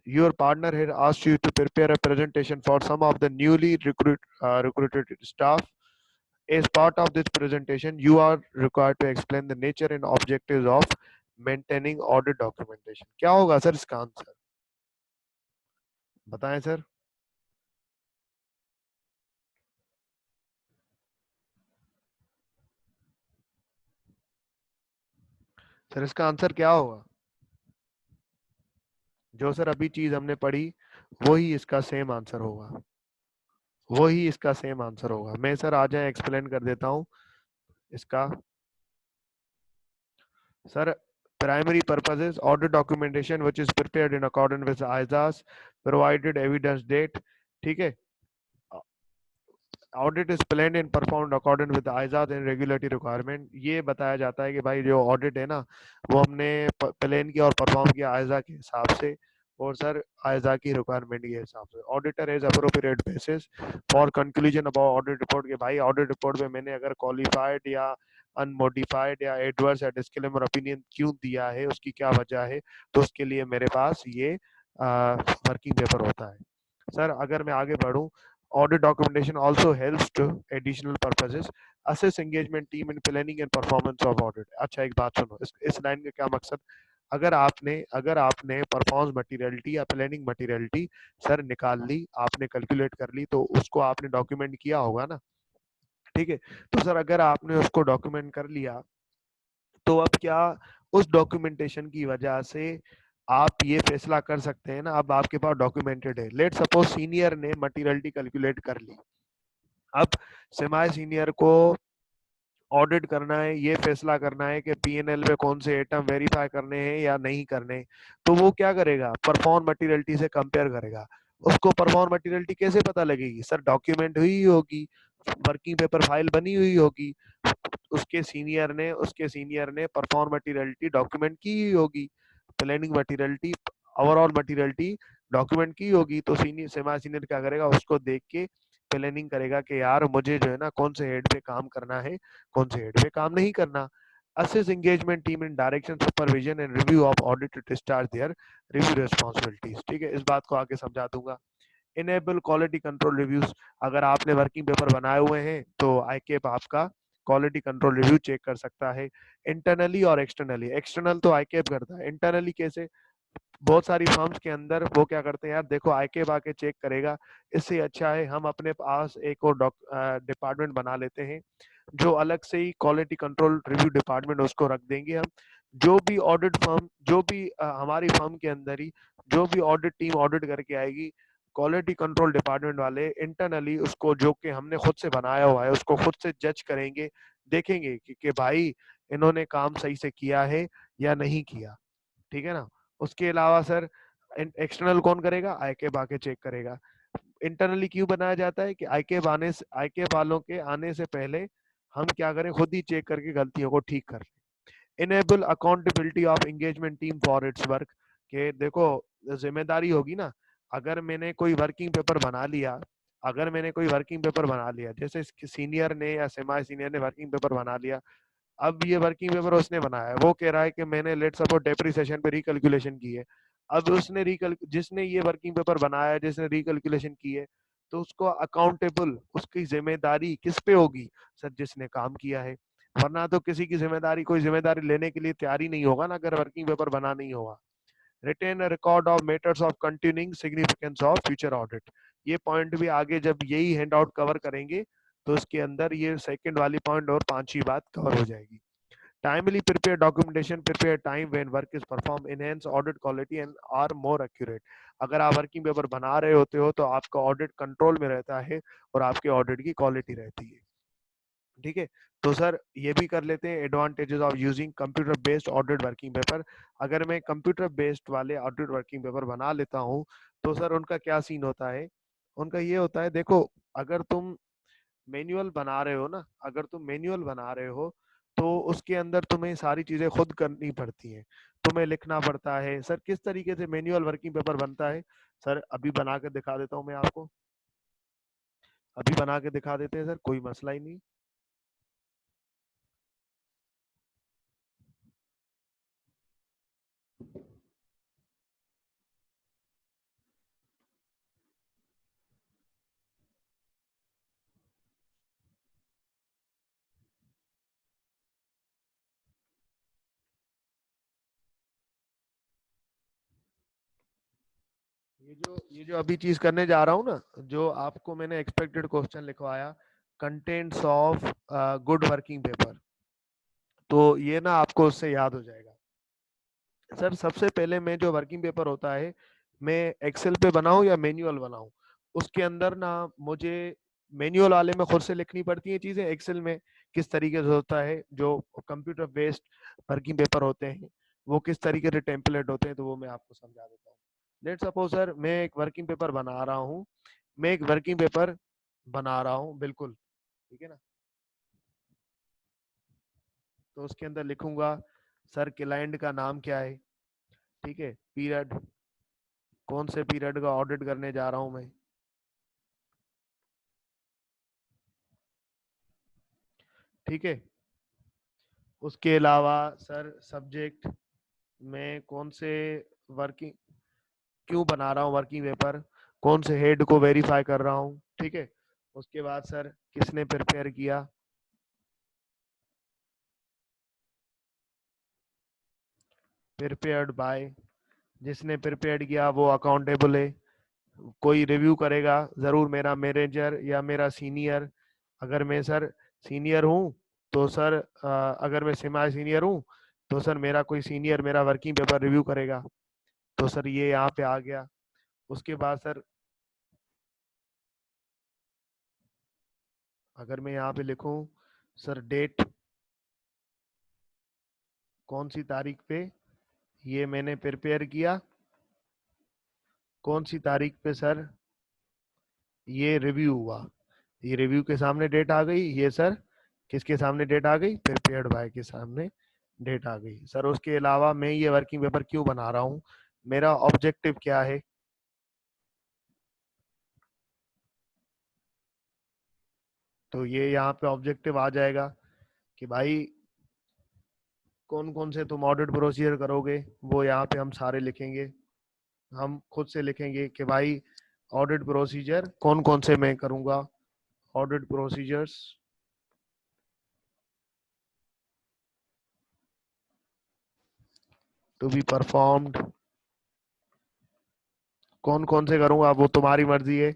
Your partner had asked you to prepare a presentation for some of the newly recruited staff. As part of this presentation, you are required to explain the nature and objectives of maintaining audit documentation. क्या होगा sir इसका answer, बताएं sir. Sir इसका answer क्या होगा, जो sir अभी चीज हमने पढ़ी वही इसका सेम आंसर होगा, वही इसका सेम आंसर होगा। मैं सर आ जाए एक्सप्लेन कर देता हूँ इसका। Sir primary purpose is audit documentation which is prepared in accordance with ISAs provided evidence date। ठीक है, audit is planned and performed according with आइजाद एंड रेगुलेटरी रिक्वायरमेंट। ये बताया जाता है कि भाई जो ऑडिट है ना वो हमने प्लान किया और परफॉर्म किया आइजा के हिसाब से और सर आइजा की रिक्वायरमेंट के हिसाब से। Auditor is appropriate basis for conclusion about audit report के भाई ऑडिट रिपोर्ट में मैंने अगर क्वालिफाइड या अनमोडिफाइड या एडवर्स या डिस्क्लेमर ओपिनियन क्यों दिया है, उसकी क्या वजह है, तो उसके लिए मेरे पास ये वर्किंग पेपर होता है। सर अगर मैं आगे बढ़ूं, audit documentation also helps to additional purposes assess engagement team in planning and performance of audit। अच्छा एक बात सुनो, इस लाइन का क्या मकसद, अगर आपने परफॉर्मेंस मटेरियलिटी या प्लानिंग मटेरियलिटी सर निकाल ली, आपने कैलकुलेट कर ली, तो उसको आपने डॉक्यूमेंट किया होगा ना। ठीक है, तो सर अगर आपने उसको डॉक्यूमेंट कर लिया तो अब क्या उस डॉक्यूमेंटेशन की वजह से आप ये फैसला कर सकते हैं ना, अब आपके पास डॉक्यूमेंटेड है। लेट सपोज सीनियर ने मटेरियलिटी कैलकुलेट कर ली, अब सेमाई सीनियर को ऑडिट करना है, ये फैसला करना है कि पीएनएल में कौन से आइटम वेरीफाई करने हैं या नहीं करने, तो वो क्या करेगा, परफॉर्म मटेरियलिटी से कंपेयर करेगा। उसको परफॉर्म मटेरियलिटी कैसे पता लगेगी सर, डॉक्यूमेंट हुई होगी, वर्किंग पेपर फाइल बनी हुई होगी, उसके सीनियर ने परफॉर्म मटेरियलिटी डॉक्यूमेंट की ही होगी, planning materiality overall materiality document की होगी। तो सीनियर सेमा सीनियर क्या करेगा, उसको देख के प्लानिंग करेगा कि यार मुझे जो है ना कौन से हेड पे काम करना है, कौन से हेड पे काम नहीं करना। assess engagement team in direction supervision and review of audit to discharge their review responsibilities। ठीक है, इस बात को आगे समझा दूंगा। इनेबल क्वालिटी कंट्रोल रिव्यूज, अगर आपने वर्किंग पेपर बनाए हुए हैं तो आईकेप आपका क्वालिटी कंट्रोल रिव्यू चेक कर सकता है इंटरनली और एक्सटर्नली। एक्सटर्नल तो आईकेप करता है, इंटरनली कैसे, बहुत सारी फर्म्स के अंदर वो क्या करते हैं यार, देखो आईकेप आके चेक करेगा, इससे अच्छा है हम अपने पास एक और डिपार्टमेंट बना लेते हैं जो अलग से ही क्वालिटी कंट्रोल रिव्यू डिपार्टमेंट, उसको रख देंगे हम। जो भी ऑडिट फर्म, जो भी हमारी फर्म के अंदर ही जो भी ऑडिट टीम ऑडिट करके आएगी, क्वालिटी कंट्रोल डिपार्टमेंट वाले इंटरनली उसको, जो कि हमने खुद से बनाया हुआ है, उसको खुद से जज करेंगे, देखेंगे कि भाई इन्होंने काम सही से किया है या नहीं किया, ठीक है ना। उसके अलावा सर एक्सटर्नल कौन करेगा, आईके आके चेक करेगा। इंटरनली क्यों बनाया जाता है कि आईके वालों के आने से पहले हम क्या करें, खुद ही चेक करके गलतियों को ठीक कर लें। Enable accountability of engagement team for its work, के देखो जिम्मेदारी होगी ना, अगर मैंने कोई वर्किंग पेपर बना लिया, अगर मैंने कोई वर्किंग पेपर बना लिया, जैसे सीनियर ने या सेमी सीनियर ने वर्किंग पेपर बना लिया, अब ये वर्किंग पेपर उसने बनाया है, वो कह रहा है कि मैंने लेट सपोज डेप्रिसिएशन पे रिकैलकुलेशन की है। अब उसने जिसने ये वर्किंग पेपर बनाया है, जिसने रिकैलकुलेशन की है, तो उसको अकाउंटेबल, उसकी जिम्मेदारी किस पे होगी, सर जिसने काम किया है। वरना तो किसी की जिम्मेदारी, कोई जिम्मेदारी लेने के लिए तैयार ही नहीं होगा ना, अगर वर्किंग पेपर बना नहीं होगा। Written record of matters of continuing significance of future audit, ये पॉइंट भी आगे जब यही हैंड आउट कवर करेंगे तो उसके अंदर ये सेकंड वाली पॉइंट और पांचवी बात कवर हो जाएगी। Timely prepare documentation, prepare time when work is performed, enhance audit quality and are more accurate। अगर आप वर्किंग पेपर बना रहे होते हो तो आपका ऑडिट कंट्रोल में रहता है और आपके ऑडिट की क्वालिटी रहती है, ठीक है। तो सर ये भी कर लेते हैं, advantages of using computer based audit working paper. अगर मैं कंप्यूटर बेस्ड वाले ऑडिट वर्किंग पेपर बना लेता हूँ तो सर उनका क्या सीन होता है, उनका ये होता है, देखो अगर तुम मैनुअल बना रहे हो ना, अगर तुम मैनुअल बना रहे हो तो उसके अंदर तुम्हें सारी चीजें खुद करनी पड़ती हैं, तुम्हें लिखना पड़ता है। सर किस तरीके से मैनुअल वर्किंग पेपर बनता है, सर अभी बना के दिखा देता हूँ मैं आपको, अभी बना के दिखा देते हैं सर, कोई मसला ही नहीं। ये जो अभी चीज करने जा रहा हूँ ना, जो आपको मैंने एक्सपेक्टेड क्वेश्चन लिखवाया, contents of good working paper, तो ये ना आपको उससे याद हो जाएगा। सर सबसे पहले मैं जो वर्किंग पेपर होता है, मैं एक्सेल पे बनाऊं या मैनुअल बनाऊं, उसके अंदर ना मुझे मैनुअल वाले में खुद से लिखनी पड़ती हैं चीजें, एक्सेल में किस तरीके से होता है, जो कंप्यूटर बेस्ड वर्किंग पेपर होते हैं वो किस तरीके से टेम्पलेट होते हैं, तो वो मैं आपको समझा देता हूँ। लेट सपोज सर मैं एक वर्किंग पेपर बना रहा हूँ, मैं एक वर्किंग पेपर बना रहा हूँ, बिल्कुल ठीक है ना। तो उसके अंदर लिखूंगा सर क्लाइंट का नाम क्या है, ठीक है, पीरियड, कौन से पीरियड का ऑडिट करने जा रहा हूं मैं, ठीक है। उसके अलावा सर सब्जेक्ट, मैं कौन से वर्किंग, क्यों बना रहा हूँ वर्किंग पेपर, कौन से हेड को वेरीफाई कर रहा हूँ, ठीक है। उसके बाद सर किसने प्रिपेयर किया, प्रिपेयर्ड बाय, जिसने प्रिपेयर किया वो अकाउंटेबल है, कोई रिव्यू करेगा जरूर, मेरा मैनेजर या मेरा सीनियर। अगर मैं सर सीनियर हूँ तो सर अगर मैं सेमी सीनियर हूँ तो सर मेरा कोई सीनियर मेरा वर्किंग पेपर रिव्यू करेगा, तो सर ये यहाँ पे आ गया। उसके बाद सर अगर मैं यहाँ पे लिखूं सर डेट, कौन सी तारीख पे ये मैंने प्रिपेयर किया, कौन सी तारीख पे सर ये रिव्यू हुआ, ये रिव्यू के सामने डेट आ गई, ये सर किसके सामने डेट आ गई, प्रिपेयर्ड बाय के सामने डेट आ गई। सर उसके अलावा मैं ये वर्किंग पेपर क्यों बना रहा हूँ, मेरा ऑब्जेक्टिव क्या है, तो ये यहाँ पे ऑब्जेक्टिव आ जाएगा कि भाई कौन कौन से तुम ऑडिट प्रोसीजर करोगे, वो यहाँ पे हम सारे लिखेंगे, हम खुद से लिखेंगे कि भाई ऑडिट प्रोसीजर कौन कौन से मैं करूंगा, audit procedures to be performed, कौन कौन से करूंगा वो तुम्हारी मर्जी है,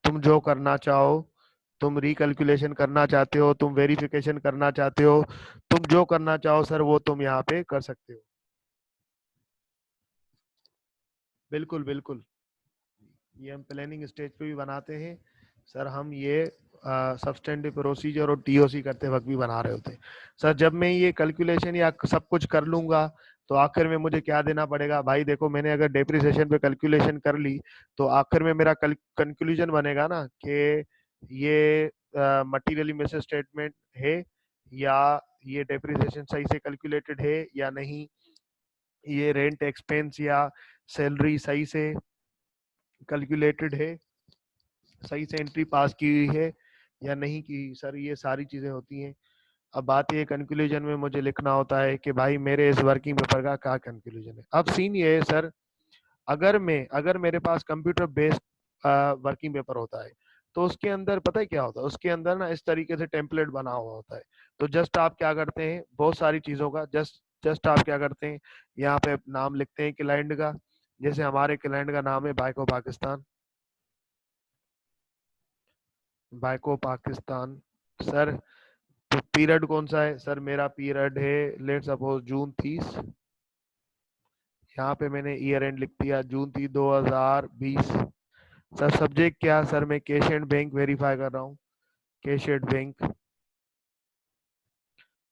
तुम जो करना चाहो, तुम रिकैलकुलेशन करना चाहते हो, तुम वेरिफिकेशन करना चाहते हो, तुम जो करना चाहो सर वो तुम यहाँ पे कर सकते हो। बिल्कुल बिल्कुल, ये हम प्लानिंग स्टेज पे भी बनाते हैं सर। हम ये सब्सटेंटिव प्रोसीजर और टीओसी करते वक्त भी बना रहे होते हैं सर। जब मैं ये कैलकुलेशन या सब कुछ कर लूंगा तो आखिर में मुझे क्या देना पड़ेगा भाई, देखो मैंने अगर डेप्रिसिएशन पे कैलकुलेशन कर ली तो आखिर में मेरा कंक्लूजन बनेगा ना कि ये मटेरियली मिस स्टेटमेंट है, या ये डेप्रिसिएशन सही से कैलकुलेटेड है या नहीं, ये रेंट एक्सपेंस या सैलरी सही से कैलकुलेटेड है, सही से एंट्री पास की हुई है या नहीं की सर, ये सारी चीजें होती हैं। अब बात ये कंक्लूजन में मुझे लिखना होता है कि भाई मेरे इस वर्किंग पेपर का क्या कंक्लूजन है। अब सीन ये है सर, अगर मेरे पास कंप्यूटर बेस्ड वर्किंग पेपर होता है तो उसके अंदर पता है क्या होता है, उसके अंदर ना इस तरीके से टेम्पलेट बना हुआ होता है। तो जस्ट आप क्या करते हैं, बहुत सारी चीजों का जस्ट जस्ट आप क्या करते हैं, यहाँ पे नाम लिखते हैं क्लाइंट का। जैसे हमारे क्लाइंट का नाम है बाइको पाकिस्तान, बाइको पाकिस्तान सर। तो पीरियड कौन सा है सर, मेरा पीरियड है लेट सपोज जून 30। यहाँ पे मैंने ईयर एंड लिख दिया जून 30 2020। सर सब्जेक्ट क्या सर, मैं कैश एंड बैंक वेरीफाई कर रहा हूँ, कैश एंड बैंक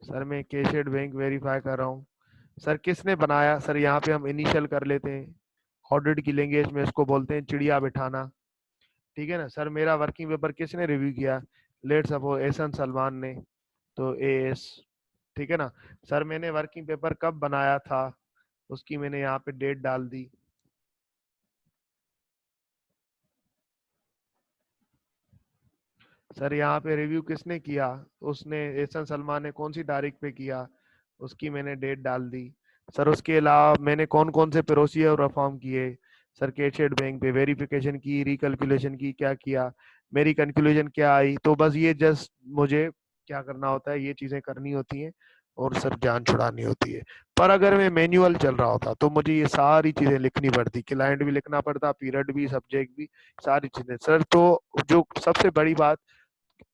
सर, मैं कैश एंड बैंक वेरीफाई कर रहा हूँ सर। किसने बनाया सर, यहाँ पे हम इनिशियल कर लेते हैं, ऑडिट की लैंग्वेज में इसको बोलते हैं चिड़िया बिठाना, ठीक है ना सर। मेरा वर्किंग पेपर किसने रिव्यू किया, लेट सपोज एहसन सलमान ने, तो एएस, ठीक है ना सर। मैंने वर्किंग पेपर कब बनाया था उसकी मैंने यहाँ पे डेट डाल दी सर। यहाँ पे रिव्यू किसने किया, उसने एहसन सलमान ने कौन सी तारीख पे किया उसकी मैंने डेट डाल दी सर। उसके अलावा मैंने कौन कौन से प्रोसीजर परफॉर्म किए सर, कैशेड बैंक पे वेरिफिकेशन की, रिकैलकुलेशन की, क्या किया, मेरी कंक्लूजन क्या आई। तो बस ये जस्ट मुझे क्या करना होता है, ये चीजें करनी होती हैं और सर जान छुड़ानी होती है। पर अगर मैं मैनुअल चल रहा होता तो मुझे ये सारी चीजें लिखनी पड़ती, क्लाइंट भी लिखना पड़ता, पीरियड भी, सब्जेक्ट भी, सारी चीजें सर। तो जो सबसे बड़ी बात,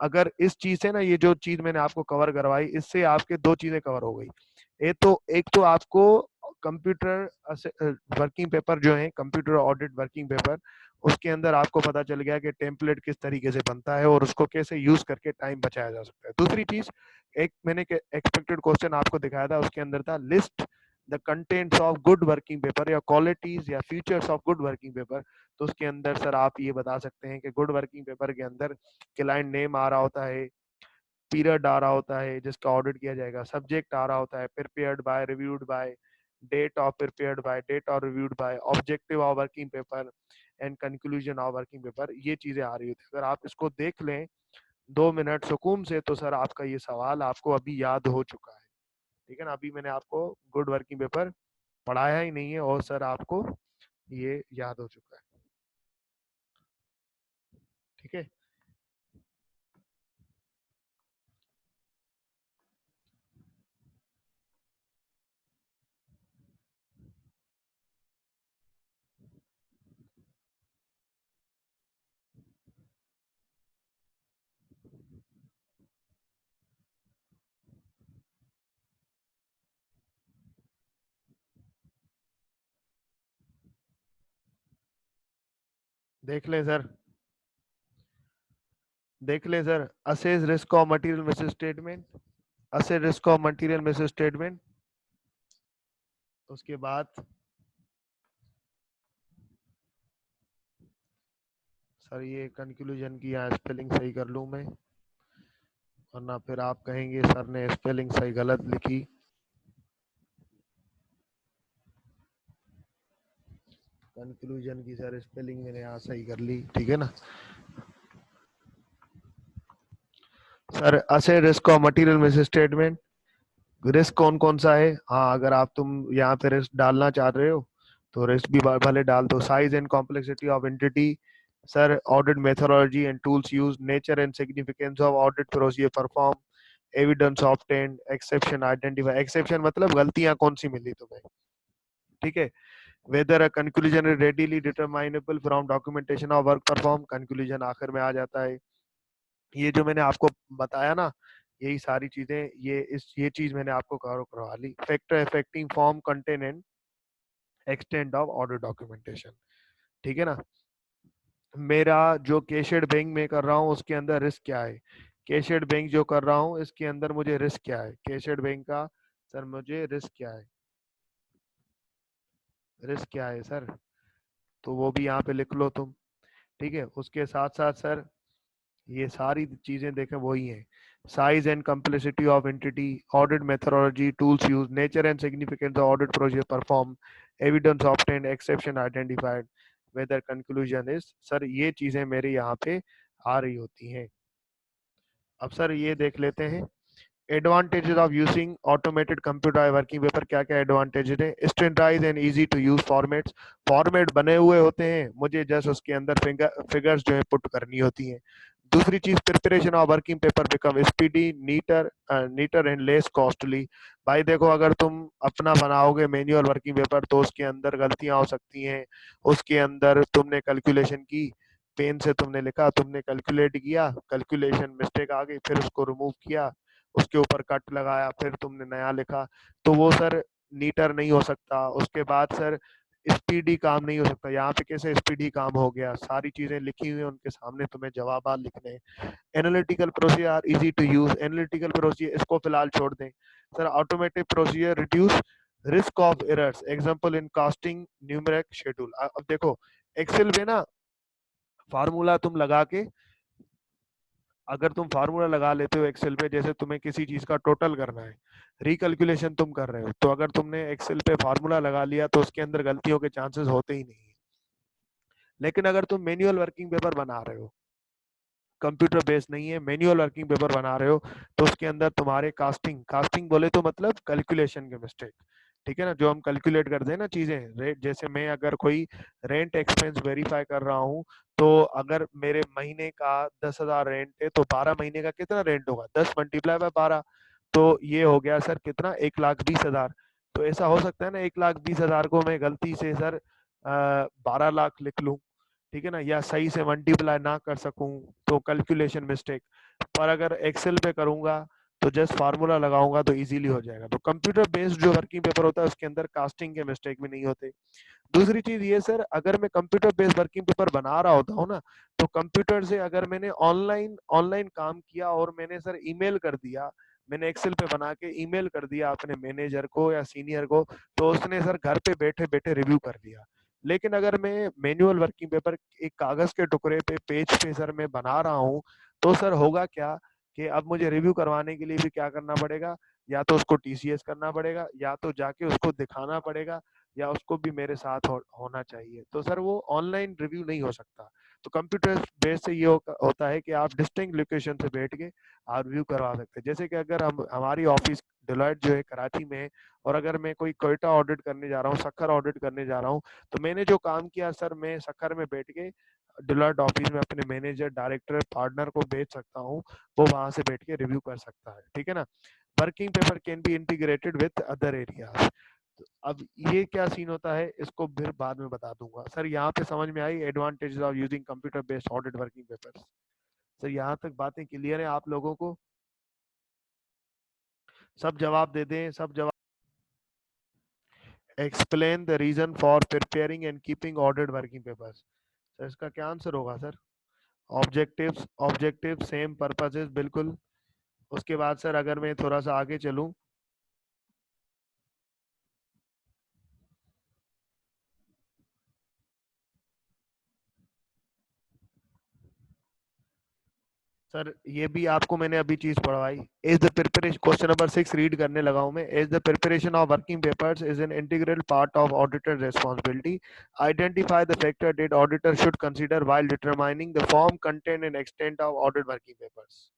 अगर इस चीज से ना, ये जो चीज मैंने आपको कवर करवाई, इससे आपके दो चीजें कवर हो गई। एक तो आपको कंप्यूटर वर्किंग पेपर जो है, कंप्यूटर ऑडिट वर्किंग पेपर, उसके अंदर आपको पता चल गया कि टेम्पलेट किस तरीके से बनता है और उसको कैसे यूज करके टाइम बचाया जा सकता है। दूसरी चीज, एक मैंने एक्सपेक्टेड क्वेश्चन आपको दिखाया था, उसके अंदर था list the contents of good working paper, या क्वालिटीज या features of good working paper. तो उसके अंदर सर आप ये बता सकते हैं कि गुड वर्किंग पेपर के अंदर क्लाइंट नेम आ रहा होता है, पीरियड आ रहा होता है जिसका ऑडिट किया जाएगा, सब्जेक्ट आ रहा होता है, prepared by, reviewed by, date of prepared by, date of reviewed by, objective of working paper and conclusion of working paper, ये चीजें आ रही होती है। अगर आप इसको देख लें 2 मिनट सुकून से तो सर आपका ये सवाल आपको अभी याद हो चुका है, ठीक है ना। अभी मैंने आपको गुड वर्किंग पेपर पढ़ाया ही नहीं है और सर आपको ये याद हो चुका है, ठीक है। देख ले सर, देख ले sir, assess risk of material miss statement, assess risk of material miss statement. उसके बाद सर ये कंक्लूजन की यहाँ स्पेलिंग सही कर लूँ मैं, वरना फिर आप कहेंगे सर ने स्पेलिंग सही गलत लिखी। कंक्लूजन की सर स्पेलिंग मैंने यहाँ सही कर ली, ठीक है ना sir. Asset risk of material miss statement, risk कौन कौन सा है, हाँ अगर आप तुम यहाँ पे रिस्क डालना चाह रहे हो तो रिस्क भी भले डाल दो। Size and complexity of entity sir, audit methodology and tools use, nature and significance of audit procedure perform, evidence obtained, exception identify. Exception मतलब गलतियां कौन सी मिली तुम्हें, ठीक है। Whether a conclusion is readily determinable from documentation of work perform, conclusion आखिर में आ जाता है। ये जो मैंने आपको बताया ना, यही सारी चीजें, ये चीज मैंने आपको कवर करवा ली। Factor affecting form content and extent of order documentation, ठीक है ना। मेरा जो कैशेड बैंक में कर रहा हूँ उसके अंदर रिस्क क्या है, कैशेड बैंक जो कर रहा हूँ इसके अंदर मुझे रिस्क क्या है, कैशेड बैंक का सर मुझे रिस्क क्या है, रिस्क क्या है सर, तो वो भी यहाँ पे लिख लो तुम। ठीक है, उसके साथ साथ सर ये सारी चीजें देखें वही है। Size and complexity of entity, audit methodology, tools use, nature and significance of audit procedure perform, evidence obtained, exception identified, whether conclusion is, sir ये चीजें मेरे यहाँ पे आ रही होती हैं। अब सर ये देख लेते हैं advantages of using automated computer working paper, क्या क्या एडवांटेजेस है। Standardise and easy to use formats, format बने हुए होते हैं, मुझे जस्ट उसके अंदर फिगर्स जो है पुट करनी होती हैं। दूसरी चीज, preparation of working paper become speedy, नीटर and less costly. भाई देखो, अगर तुम अपना बनाओगे मैन्युअल वर्किंग पेपर तो उसके अंदर गलतियां हो सकती हैं, उसके अंदर तुमने कैलकुलेशन की, पेन से तुमने लिखा, तुमने कैलकुलेट किया, कैलकुलेशन मिस्टेक आ गई, फिर उसको रिमूव किया, उसके ऊपर कट लगाया, फिर तुमने नया लिखा, तो वो सर नीटर नहीं हो सकता। उसके बाद सर स्पीडी काम नहीं हो सकता। यहाँ पे कैसे स्पीडी काम हो गया, सारी चीजें लिखी हुई हैं उनके सामने, तुम्हें जवाब लिखने हैं। Analytical procedure are easy to use, analytical procedure इसको फिलहाल छोड़ दें। Sir automatic procedure reduce risk of errors, example in casting, numeric schedule. अब देखो एक्सेल में ना फार्मूला तुम लगा के, अगर तुम फार्मूला लगा लेते हो एक्सेल पे, जैसे तुम्हें किसी चीज का टोटल करना है, रिकैलकुलेशन तुम कर रहे हो, तो अगर तुमने एक्सेल पे फार्मूला लगा लिया तो उसके अंदर गलतियों के चांसेस होते ही नहीं। लेकिन अगर तुम मैन्युअल वर्किंग पेपर बना रहे हो, कंप्यूटर बेस्ड नहीं है, मैन्युअल वर्किंग पेपर बना रहे हो, तो उसके अंदर तुम्हारे कास्टिंग, कास्टिंग बोले तो मतलब कैलकुलेशन के मिस्टेक, ठीक है ना, जो हम कैलकुलेट करते हैं ना चीजें, रेट, जैसे मैं अगर कोई रेंट एक्सपेंस वेरीफाई कर रहा हूँ, तो अगर मेरे महीने का 10,000 रेंट है तो 12 महीने का कितना रेंट होगा, 10 मल्टीप्लाई बाय 12, तो ये हो गया सर कितना, 1,20,000। तो ऐसा हो सकता है ना 1,20,000 को मैं गलती से सर 12 लाख लिख लूं, ठीक है ना, या सही से मल्टीप्लाई ना कर सकूं, तो कैलकुलेशन मिस्टेक। पर अगर एक्सेल पे करूंगा तो जस्ट फार्मूला लगाऊंगा तो इजीली हो जाएगा। तो कंप्यूटर बेस्ड जो वर्किंग पेपर होता है उसके अंदर कास्टिंग के मिस्टेक भी नहीं होते। दूसरी चीज ये सर, अगर मैं कंप्यूटर बेस्ड वर्किंग पेपर बना रहा होता हूँ ना, तो कंप्यूटर से अगर मैंने ऑनलाइन ऑनलाइन काम किया और मैंने सर ईमेल कर दिया, मैंने एक्सेल पे बना के ईमेल कर दिया अपने मैनेजर को या सीनियर को, तो उसने सर घर पे बैठे बैठे रिव्यू कर दिया। लेकिन अगर मैं मैन्युअल वर्किंग पेपर एक कागज के टुकड़े पे, पेज पे सर मैं बना रहा हूँ, तो सर होगा क्या कि अब मुझे रिव्यू करवाने के लिए भी क्या करना पड़ेगा, या तो उसको टीसीएस करना पड़ेगा, या तो जाके उसको दिखाना पड़ेगा, या उसको भी मेरे साथ होना चाहिए। तो सर वो ऑनलाइन रिव्यू नहीं हो सकता। तो कंप्यूटर बेस से ये होता है कि आप डिस्टिंक्ट लोकेशन से बैठ के आप रिव्यू करवा सकते हैं। जैसे कि अगर हम, हमारी ऑफिस डिलॉयट जो है कराची में है, और अगर मैं कोई कोयटा ऑडिट करने जा रहा हूँ, सक्खर ऑडिट करने जा रहा हूँ, तो मैंने जो काम किया सर, मैं सक्खर में बैठ के डिलॉयट ऑफिस में अपने मैनेजर, डायरेक्टर, पार्टनर को भेज सकता हूँ, वो वहां से बैठ के रिव्यू कर सकता है, ठीक है ना। Working paper can be integrated with other areas. अब ये क्या सीन होता है इसको फिर बाद में बता दूंगा। सर यहाँ पे समझ में आई advantages of using computer based audit working papers. Sir यहाँ तक बातें क्लियर है आप लोगों को, सब जवाब दे दें, सब जवाब। Explain the reason for preparing and keeping audit working papers. Sir इसका क्या आंसर होगा sir, objectives, objective same purposes, बिल्कुल। उसके बाद सर अगर मैं थोड़ा सा आगे चलूं, सर ये भी आपको मैंने अभी चीज पढ़वाई। Is the preparation, question number 6 read करने लगा हूं मैं। Is the preparation of working papers is an integral part of auditor responsibility, identify the factor that auditor should consider while determining the form, content and extent of audit working papers.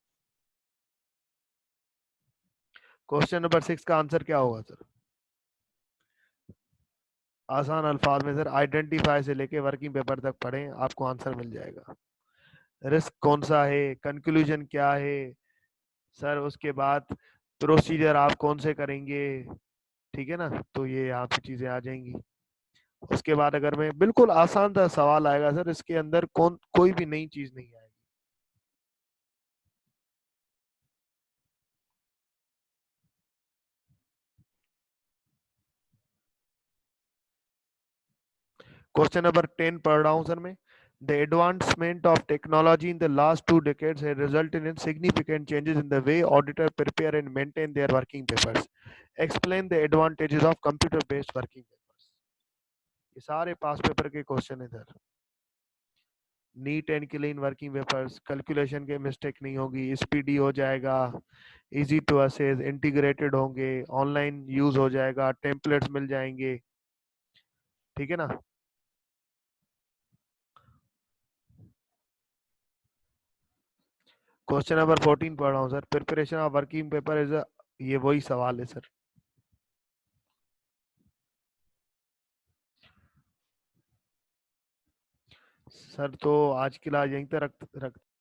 Question number 6 का answer क्या होगा sir, आसान अल्फाज में sir, identify से लेके working paper तक पढ़ें, आपको आंसर मिल जाएगा। रिस्क कौन सा है, कंक्लूजन क्या है सर, उसके बाद प्रोसीजर आप कौन से करेंगे, ठीक है ना, तो ये यहाँ पे चीजें आ जाएंगी। उसके बाद अगर मैं बिल्कुल आसान सा सवाल आएगा सर, इसके अंदर कोई भी नई चीज नहीं आएगी। क्वेश्चन नंबर 10 पढ़ रहा हूँ सर मैं। The advancement of technology in the last 2 decades has resulted in significant changes in the way auditors prepare and maintain their working papers. Explain the advantages of computer-based working papers. ये सारे पास paper के question है sir. Neat and clean working papers, calculation के mistake नहीं होगी, speedy हो जाएगा, easy to assess, integrated होंगे, ऑनलाइन यूज हो जाएगा, टेम्पलेट्स मिल जाएंगे, ठीक है ना। क्वेश्चन नंबर 14 पढ़ रहा हूँ sir. Preparation of working paper is ये वही सवाल है सर। सर तो आज के लिए यहीं तक रख